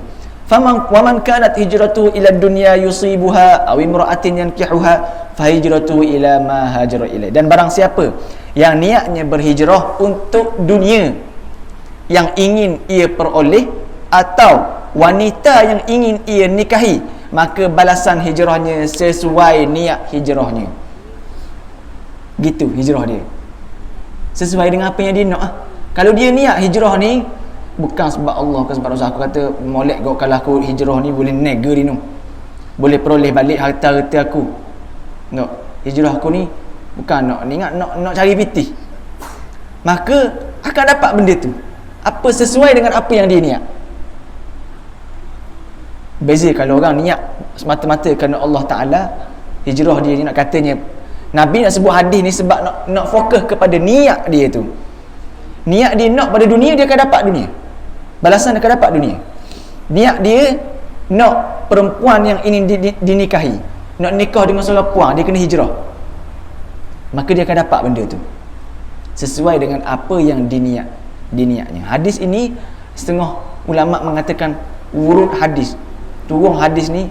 Waman kanat hijratu ila dunya yusibuha aw imra'atin yankihuha fahijratu ila ma hajara ilai. Dan barang siapa yang niatnya berhijrah untuk dunia yang ingin ia peroleh atau wanita yang ingin ia nikahi, maka balasan hijrahnya sesuai niat hijrahnya. Gitu hijrah dia, sesuai dengan apa yang dia nak. Kalau dia niat hijrah ni bukan sebab Allah, bukan sebab Rasul, aku kata molek kau, kalau aku hijrah ni boleh nega ni, boleh peroleh balik harta-harta aku. No, hijrah aku ni bukan nak ingat nak cari pitih, maka akan dapat benda tu apa sesuai dengan apa yang dia niat. Beza kalau orang niat semata-mata kerana Allah Ta'ala, hijrah dia nak katanya, Nabi nak sebut hadis ni sebab nak fokus kepada niat dia tu. Niat dia nak pada dunia, dia akan dapat dunia, balasan akan dapat dunia. Niat dia nak perempuan yang ingin dinikahi, nak nikah dengan seorang puan, dia kena hijrah, maka dia akan dapat benda tu sesuai dengan apa yang diniatnya. Hadis ini setengah ulama mengatakan wurud hadis, turun hadis ni,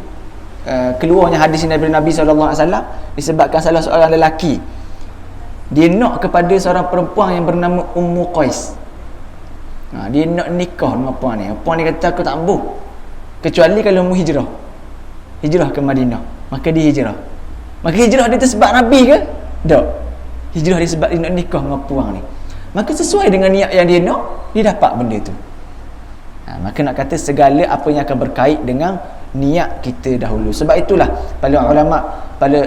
keluarnya hadis ni daripada Nabi SAW disebabkan salah seorang lelaki dia nak kepada seorang perempuan yang bernama Ummu Qais. Dia nak nikah dengan puan ni. Puan ni kata aku tak mampu kecuali kalau mu hijrah ke Madinah. Maka dia hijrah. Maka hijrah dia tu sebab Nabi ke? Tak. Hijrah dia sebab dia nak nikah dengan puan ni. Maka sesuai dengan niat yang dia nak, dia dapat benda tu. Maka nak kata segala apa yang akan berkait dengan niat kita dahulu. Sebab itulah para ulama, para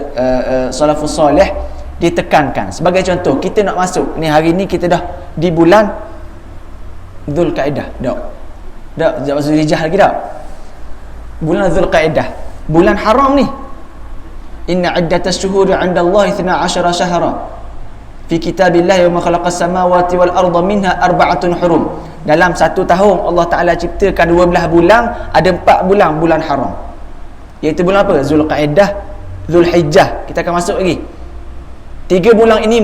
salafus soleh ditekankan. Sebagai contoh, kita nak masuk ni, hari ni kita dah di bulan Zulkaidah. Tak masuk Hijjah lagi tak? Bulan Zulkaidah, bulan haram ni. Inna iddatas syuhuri 'inda Allah 12 syahra fi kitabillah yawma khalaqas samawati wal arda minha arba'atun hurum. Dalam satu tahun Allah Ta'ala ciptakan 12 bulan, ada 4 bulan bulan haram, iaitu bulan apa? Zulkaidah, Zulhijjah. Kita akan masuk lagi 3 bulan ini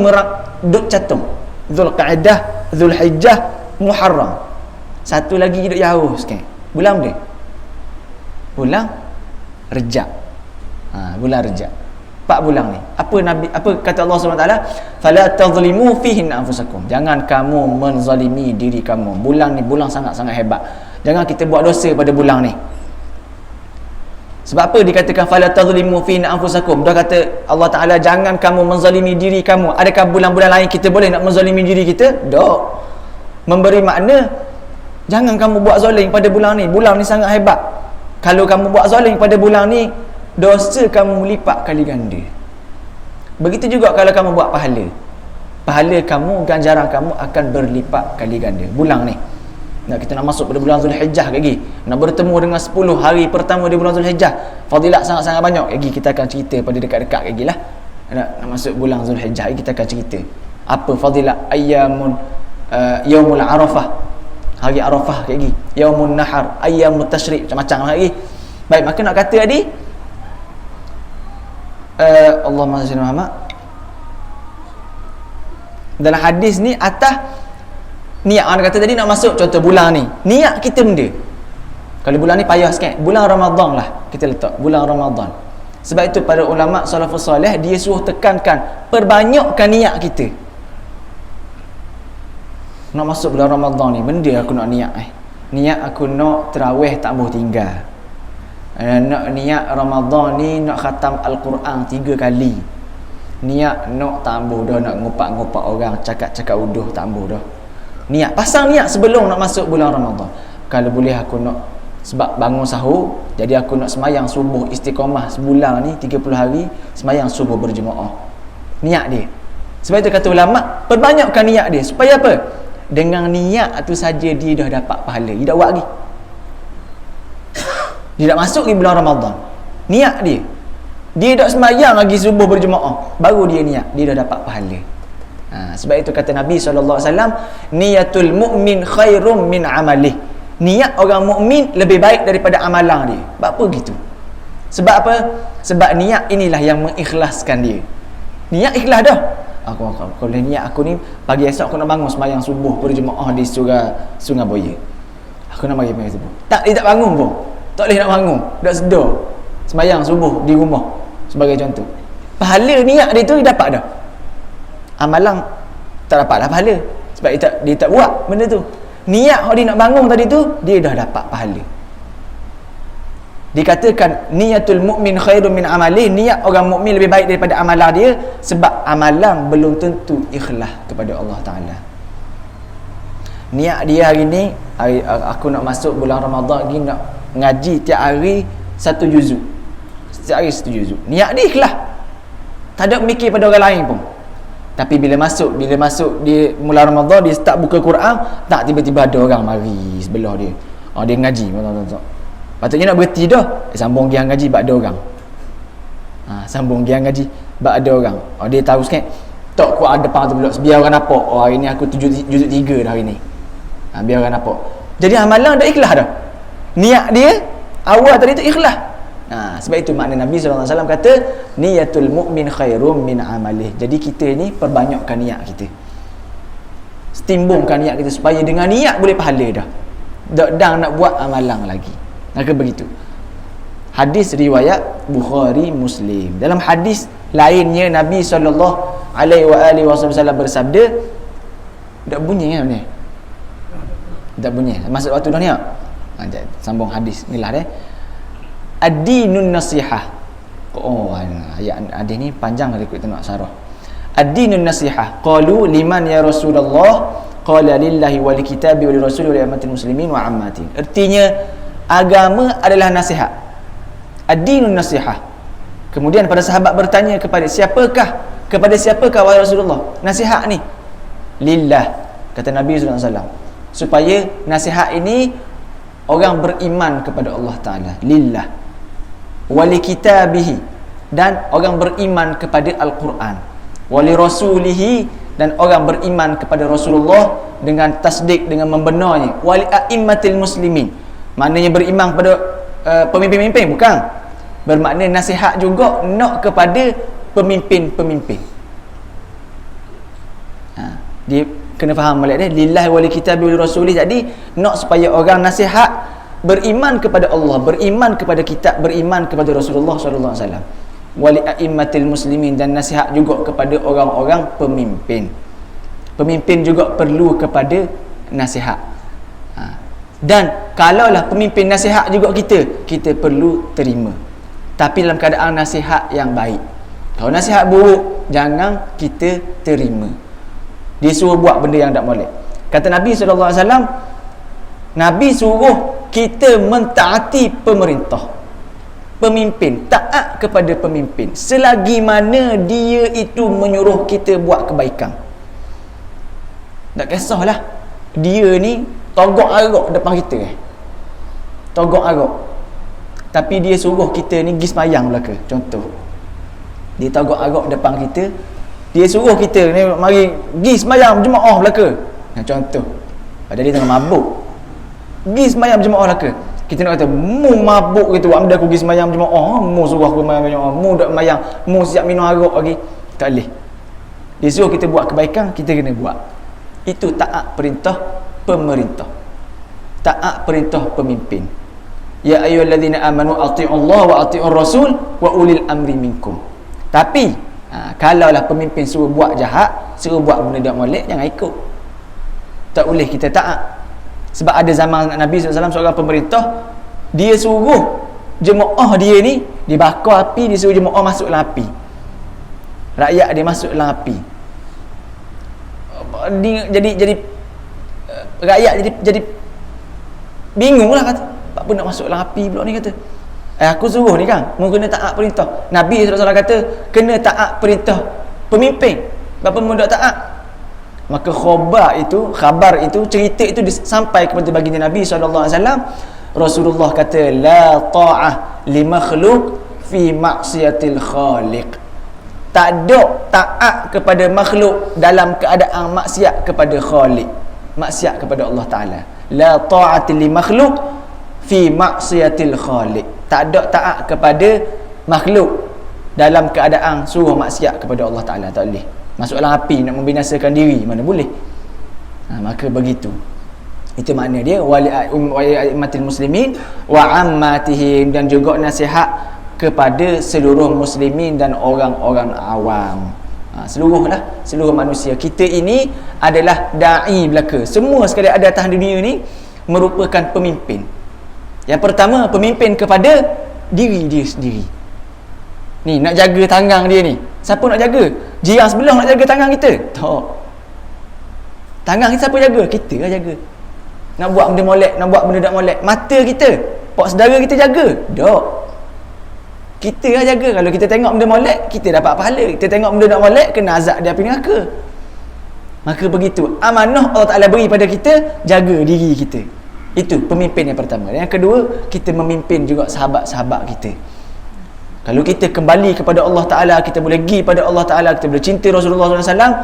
duk catung, Zulkaidah, Zulhijjah, Muharram. Satu lagi duk jauh sikit, bulan dia, bulan Rejab. Bulan Rejab, 4 bulan ni. Apa kata Allah SWT? Fala tazlimu fihin anfusakum. Jangan kamu menzalimi diri kamu. Bulan ni bulan sangat-sangat hebat. Jangan kita buat dosa pada bulan ni. Sebab apa dikatakan fala tazlimu fihin anfusakum? Dah kata Allah Ta'ala jangan kamu menzalimi diri kamu. Adakah bulan-bulan lain kita boleh nak menzalimi diri kita? Tak. Memberi makna jangan kamu buat zalim pada bulan ni. Bulan ni sangat hebat. Kalau kamu buat zalim pada bulan ni, dosa kamu melipat kali ganda. Begitu juga kalau kamu buat pahala kamu, ganjaran kamu akan berlipat kali ganda. Bulan ni kita nak masuk pada bulan Zulhijjah lagi, nak bertemu dengan 10 hari pertama di bulan Zulhijjah, fadilat sangat-sangat banyak lagi. Kita akan cerita pada dekat-dekat lagi lah. Nak masuk bulan Zulhijjah, kita akan cerita apa fadilat yaumul Arafah, hari Arafah lagi, yaumun nahar, ayyamut tasyrik, macam-macam lagi. Baik, maka nak kata tadi Allahumma salli Muhammad, dalam hadis ni atas niat. Orang kata tadi nak masuk contoh bulan ni, niat kita benda. Kalau bulan ni payah sikit, bulan Ramadan lah kita letak, bulan Ramadan. Sebab itu para ulama salafus soleh dia suruh tekankan perbanyakkan niat kita. Nak masuk bulan Ramadan ni, benda aku nak niat niat aku nak tarawih tak boleh tinggal, nak niat Ramadan ni nak khatam Al-Quran 3 kali, niat nak tambuh dah, nak ngupak-ngupak orang cakap-cakap uduh tambuh dah, Niat, pasang niat sebelum nak masuk bulan Ramadan. Kalau boleh aku nak, sebab bangun sahur, jadi aku nak semayang subuh istiqamah sebulan ni 30 hari, semayang subuh berjemaah. Niat dia. Sebab itu kata ulama, perbanyakkan niat dia. Supaya apa? Dengan niat tu saja dia dah dapat pahala. Dia tak buat lagi. Dia tak masuk di bulan Ramadan. Niat dia. Dia tak semayang lagi subuh berjemaah, baru dia niat, dia dah dapat pahala. Sebab itu kata Nabi SAW, niyatul mu'min khairum min amalih. Niat orang mukmin lebih baik daripada amalan dia. Sebab apa gitu? Sebab apa? Sebab niat inilah yang mengikhlaskan dia. Niat ikhlas dah. Kalau niat aku ni pagi esok aku nak bangun sembahyang subuh berjemaah di Sungai Buaya. Aku nak bagi sembahyang subuh. Tak, dia tak bangun pun. Tak boleh nak bangun. Tak sedar. Sembahyang subuh di rumah sebagai contoh. Pahala niat dia tu dia dapat dah. Amalan tak dapatlah pahala sebab dia tak buat benda tu. Niat dia nak bangun tadi tu, dia dah dapat pahala. Dikatakan niyatul mu'min khairun min amalih, niat orang mukmin lebih baik daripada amalan dia, sebab amalan belum tentu ikhlas kepada Allah Ta'ala. Niat dia hari ni, aku nak masuk bulan Ramadan lagi, nak ngaji tiap hari 1 juzuk, setiap hari 1 juzuk. Niat dia ikhlas, tak ada mikir pada orang lain pun. Tapi bila masuk dia mula Ramadan, dia start buka Quran, tak, tiba-tiba ada orang mari sebelah dia. Dia ngaji. Patutnya nak berhenti dah. Sambung dia ngaji bab ada orang. Sambung dia ngaji bab ada orang. Dia tahu sikit. Tak Quran depan tu pula, biar orang nampak. Hari ni aku juzuk 3 dah hari ni. Biar orang nampak. Jadi amalan dah ikhlas dah. Niat dia awal tadi tu ikhlas. Sebab itu makna Nabi SAW kata niyatul mu'min khairum min amalih. Jadi kita ni perbanyakkan niat kita, setimbungkan niat kita, supaya dengan niat boleh pahala dah. Tak nak buat amalan lagi. Maka begitu. Hadis riwayat Bukhari Muslim. Dalam hadis lainnya Nabi SAW bersabda, tak bunyi kan ni? Tak bunyi. Masuk waktu dah ni tak? Sambung hadis ni lah deh. Ad-dinun nasihah. Ayat hadis ni panjang kalau ikut tengok syarah. Ad-dinun nasihah. Qalu liman ya Rasulullah? Qala lillahi wa likitabi wa lirasuli wa li'ammatil muslimin wa ammatin. Artinya agama adalah nasihat. Ad-dinun nasihah. Kemudian para sahabat bertanya kepada siapakah wahai Rasulullah nasihat ni? Lillah, kata Nabi SAW. Supaya nasihat ini orang beriman kepada Allah Ta'ala. Lillah. Wali kitabihi, dan orang beriman kepada Al-Quran. Wali rasulihi, dan orang beriman kepada Rasulullah dengan tasdik, dengan membenarnya. Wali a'immatil muslimin, maknanya beriman kepada pemimpin-pemimpin, bukan. Bermakna nasihat juga nak kepada pemimpin-pemimpin. Dia kena faham balik dia. Lillahi wali kitabi wali rasulih. Jadi nak supaya orang nasihat beriman kepada Allah, beriman kepada kitab, beriman kepada Rasulullah SAW. Wali a'immatil muslimin, dan nasihat juga kepada orang-orang pemimpin. Pemimpin juga perlu kepada nasihat. Dan kalaulah pemimpin nasihat juga kita perlu terima, tapi dalam keadaan nasihat yang baik. Kalau nasihat buruk, jangan kita terima. Dia suruh buat benda yang tak boleh. Kata Nabi SAW, Nabi suruh kita mentaati pemerintah, pemimpin, taat kepada pemimpin selagi mana dia itu menyuruh kita buat kebaikan. Tak kisahlah dia ni togok arok depan kita, togok arok, tapi dia suruh kita ni pergi semayang belaka. Contoh, dia togok arok depan kita, dia suruh kita ni mari pergi semayang jemaah belaka. Contoh, padahal dia tengah mabuk, pergi semayang berjemaah lah ke? Kita nak kata, mu mabuk gitu, ambil aku pergi semayang berjemaah, mu suruh aku semayang berjemaah, mu tak semayang, mu siap minum arak lagi. Tak boleh. Dia suruh kita buat kebaikan, kita kena buat. Itu taat perintah pemerintah, taat perintah pemimpin. Ya ayyuhalladzina amanu atii'ullaha wa atii'ur rasul wa ulil amri minkum. Tapi kalaulah pemimpin suruh buat jahat, suruh buat benda tak molek, jangan ikut. Tak boleh kita taat. Sebab ada zaman Nabi SAW, seorang pemerintah, dia suruh jemaah dia ni dibakar api, dia suruh jemaah masuk dalam api, rakyat dia masuk dalam api. Jadi rakyat jadi bingung lah kata, apa nak masuk dalam api pula ni kata. Aku suruh ni kan, mu kena taat perintah. Nabi SAW kata kena taat perintah pemimpin. Berapa mu tak taat? Maka khabar itu cerita itu sampai kepada baginda Nabi SAW. Rasulullah kata la ta'ah li makhluq fi maksiatil khaliq. Tak ada taat kepada makhluk dalam keadaan maksiat kepada Khaliq, maksiat kepada Allah Ta'ala. La ta'ati li makhluk fi maksiatil Khaliq. Tak ada taat kepada makhluk dalam keadaan suruh maksiat kepada Allah Ta'ala. Tak boleh masuk dalam api nak membinasakan diri, mana boleh. Maka begitu, itu makna dia wali ummatil muslimin wa ammatihim, dan juga nasihat kepada seluruh muslimin dan orang-orang awam. Seluruh manusia. Kita ini adalah da'i belaka. Semua sekali ada atas dunia ni merupakan pemimpin. Yang pertama, pemimpin kepada diri dia sendiri. Ni nak jaga tangan dia ni, siapa nak jaga? Jiran sebelah nak jaga tangan kita? Tak. Tangan kita siapa jaga? Kita lah jaga. Nak buat benda molek, nak buat benda tak molek, mata kita, pak saudara kita jaga? Tak. Kita lah jaga. Kalau kita tengok benda molek, kita dapat pahala. Kita tengok benda tak molek, kena azab di api neraka. Maka begitu, amanah Allah Ta'ala beri pada kita, jaga diri kita. Itu pemimpin yang pertama. Yang kedua, kita memimpin juga sahabat-sahabat kita. Kalau kita kembali kepada Allah Ta'ala, kita boleh pergi pada Allah Ta'ala, kita boleh cinta Rasulullah SAW,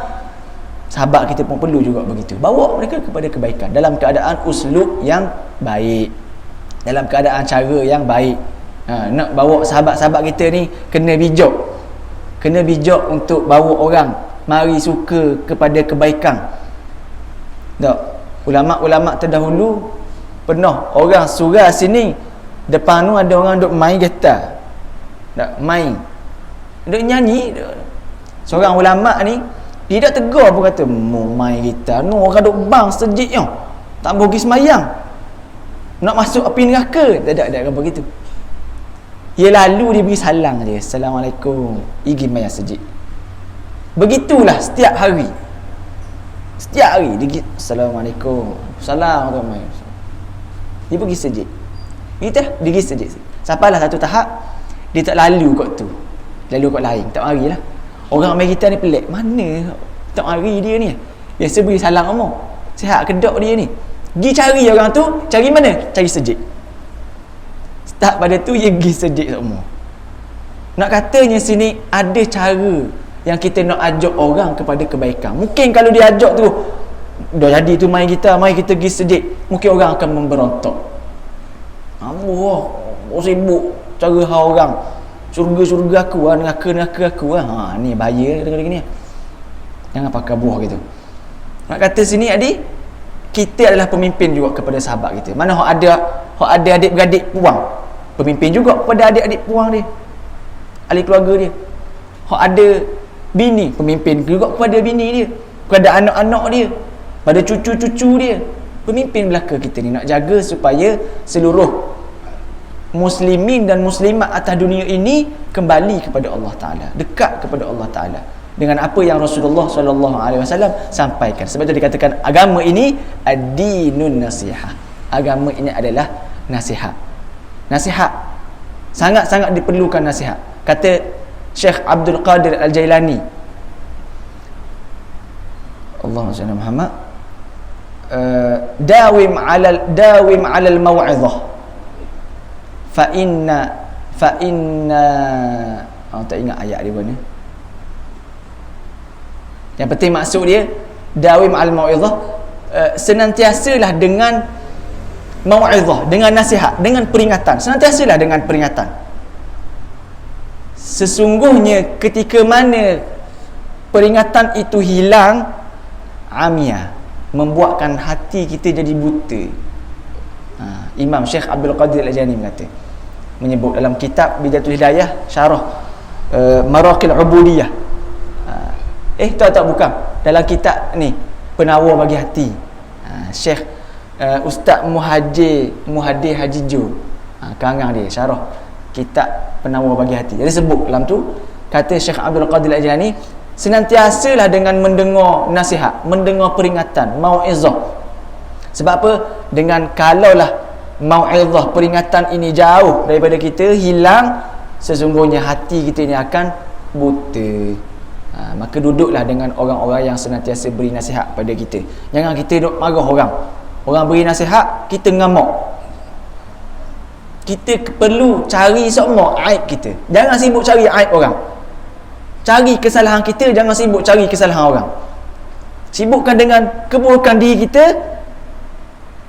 sahabat kita pun perlu juga begitu. Bawa mereka kepada kebaikan dalam keadaan uslub yang baik, dalam keadaan cara yang baik. Nak bawa sahabat-sahabat kita ni kena bijak untuk bawa orang mari suka kepada kebaikan. Tak, ulama-ulama terdahulu pernah orang surah sini depan tu ada orang duk main gitar, tak main, duk nyanyi. Seorang ulama ni dia tak tegur pun, kata mau main gitar no, orang duk bang sejik yo, tak boleh pergi semayang, nak masuk api neraka. Tak ada begitu. Dia lalu dia beri salam dia, Assalamualaikum, pergi main sejik. Begitulah setiap hari dia pergi Assalamualaikum, salam tu main, dia pergi sejik. Kita dia pergi sejik. Sampailah satu tahap dia tak lalu kat tu, lalu kat lain, tak marilah. Orang main gitar ni pelik, mana tak mari dia ni, biasa beri salam omong, sihat kedok dia ni, pergi cari orang tu, cari mana? Cari sejik. Start pada tu dia pergi sejik semua. Nak katanya sini ada cara yang kita nak ajak orang kepada kebaikan. Mungkin kalau dia ajak tu dah jadi tu main gitar, mari kita pergi sejik, mungkin orang akan memberontak. Allah, sibuk cara orang surga aku, neraka aku. Ni bahaya gini. Jangan pakai buah gitu. Nak kata sini adik, kita adalah pemimpin juga kepada sahabat kita. Mana hok ada adik-beradik puang, pemimpin juga kepada adik-adik puang dia, ahli keluarga dia. Hok ada bini, pemimpin juga kepada bini dia, kepada anak-anak dia, pada cucu-cucu dia. Pemimpin belaka kita ni nak jaga supaya seluruh muslimin dan muslimat atas dunia ini kembali kepada Allah Ta'ala, dekat kepada Allah Ta'ala dengan apa yang Rasulullah SAW sampaikan. Sebab itu dikatakan agama ini ad-dinun nasihah. Agama ini adalah nasihat. Sangat-sangat diperlukan nasihat. Kata Syekh Abdul Qadir Al-Jailani, Allahumma salli ala Muhammad, dawim 'alal mau'izah fa inna tak ingat ayat dia mana. Yang penting maksud dia dawim al mau'izah, senantiasalah dengan mau'izah, dengan nasihat, dengan peringatan. Senantiasalah dengan peringatan. Sesungguhnya ketika mana peringatan itu hilang, amiyah, membuatkan hati kita jadi buta. Imam Syekh Abdul Qadir Al-Jailani menyebut dalam kitab Bidatul Hidayah syarah Maraqil Ubudiyah. Bukan dalam kitab ni Penawar Bagi Hati, Syekh Ustaz Muhadir Haji Jo, karangan dia syarah kitab Penawar Bagi Hati. Jadi sebut dalam tu, kata Syekh Abdul Qadir Al-Jailani, senantiasalah dengan mendengar nasihat, mendengar peringatan, mau'izah. Sebab apa? Dengan kalaulah mau'izah, peringatan ini jauh daripada kita, hilang, sesungguhnya hati kita ini akan buta. Maka duduklah dengan orang-orang yang senantiasa beri nasihat pada kita. Jangan kita duduk marah orang. Orang beri nasihat, kita ngamuk. Kita perlu cari semua aib kita. Jangan sibuk cari aib orang. Cari kesalahan kita, jangan sibuk cari kesalahan orang. Sibukkan dengan keburukan diri kita,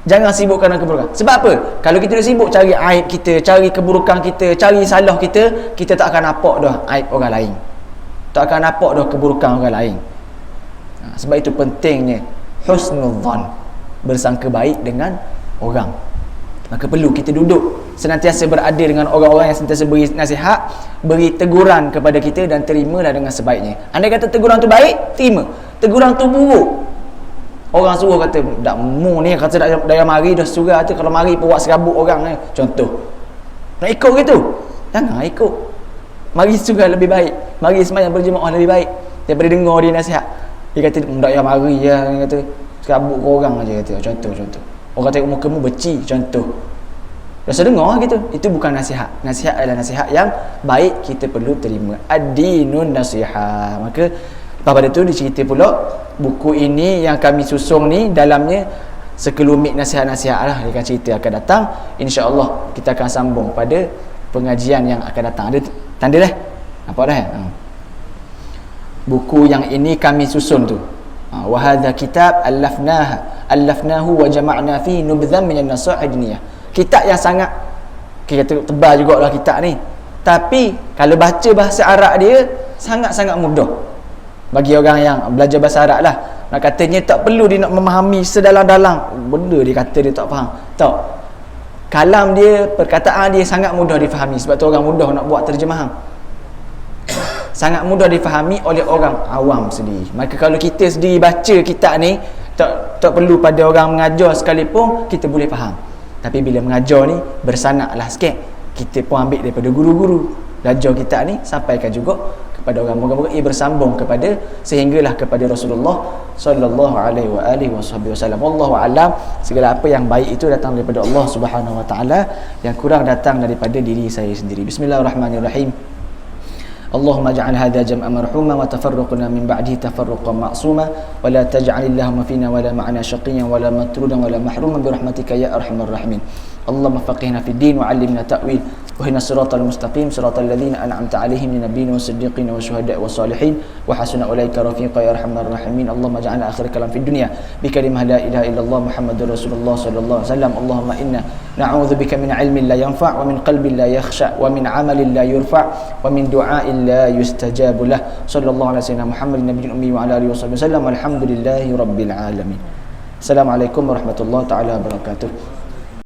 jangan sibukkan dengan keburukan. Sebab apa? Kalau kita sibuk cari aib kita, cari keburukan kita, cari salah kita, kita tak akan nampak dah aib orang lain. Tak akan nampak dah keburukan orang lain. Sebab itu pentingnya husnudzan, bersangka baik dengan orang. Maka perlu kita duduk senantiasa berada dengan orang-orang yang senantiasa beri nasihat, beri teguran kepada kita, dan terimalah dengan sebaiknya. Andai kata teguran tu baik, terima. Teguran tu buruk, orang suruh kata, dak mu ni kata dak mari dah surah tu, kalau mari buat serabut orang ni, contoh. Nak ikut gitu? Jangan ikut. Mari surah lebih baik, mari sembahyang berjemaah lebih baik daripada dengar dia nasihat. Dia kata dak payah mari ya, dia kata serabut orang aja, kata contoh. Orang tengok mukamu beci, contoh. Rasa dengar gitu. Itu bukan nasihat. Nasihat adalah nasihat yang baik, kita perlu terima. Ad-dinun nasiha. Maka lepas pada tu dicerita pula, buku ini yang kami susung ni dalamnya sekelumit nasihat-nasihat lah. Dia akan cerita akan datang. InsyaAllah kita akan sambung pada pengajian yang akan datang. Ada tanda dah? Nampak dah? Buku yang ini kami susun tu. Wa hadha kitab allafnahu wa jama'na fi nubdhan min an-nasaih diniyah. Kitab yang sangat kita tebal jugalah kitab ni. Tapi kalau baca bahasa Arab dia sangat-sangat mudah. Bagi orang yang belajar bahasa Arab lah, nak katanya tak perlu dia nak memahami sedalam-dalam benda dia kata dia tak faham. Tak. Kalam dia, perkataan dia sangat mudah difahami. Sebab tu orang mudah nak buat terjemahan. Sangat mudah difahami oleh orang awam sendiri. Maka kalau kita sendiri baca kitab ni, tak perlu pada orang mengajar sekalipun, kita boleh faham. Tapi bila mengajar ni, bersanaklah sikit. Kita pun ambil daripada guru-guru. Belajar kitab ni, sampaikan juga kepada orang. Moga-moga ia bersambung kepada, sehinggalah kepada Rasulullah sallallahu alaihi wa alihi wasallam. Wallahu alam. Segala apa yang baik itu datang daripada Allah Subhanahu wa taala, yang kurang datang daripada diri saya sendiri. Bismillahirrahmanirrahim. اللهم اجعل هذا جمعا مرحوما وتفرقنا من بعده تفرقا معصوما ولا تجعل اللهم فينا ولا معنا شقيا ولا مطرودا ولا محروما برحمتك يا ارحم الراحمين. اللهم فقهنا في الدين وعلمنا تأويل واهدنا الصراط المستقيم صراط الذين أنعمت عليهم من النبيين والصديقين والشهداء والصالحين وحسن أولئك رفيقا يا أرحم الراحمين. اللهم اجعلنا آخر كلام في الدنيا بكلمة لا إله إلا الله محمد رسول الله صلى الله عليه وسلم. اللهم إنا نعوذ بك من علم لا ينفع ومن قلب لا يخشع ومن عمل لا يرفع ومن دعاء لا يستجاب له. صلى الله على سيدنا محمد النبي الأمي وعلى آله وصحبه وسلم والحمد لله رب العالمين. السلام عليكم ورحمة الله تعالى وبركاته.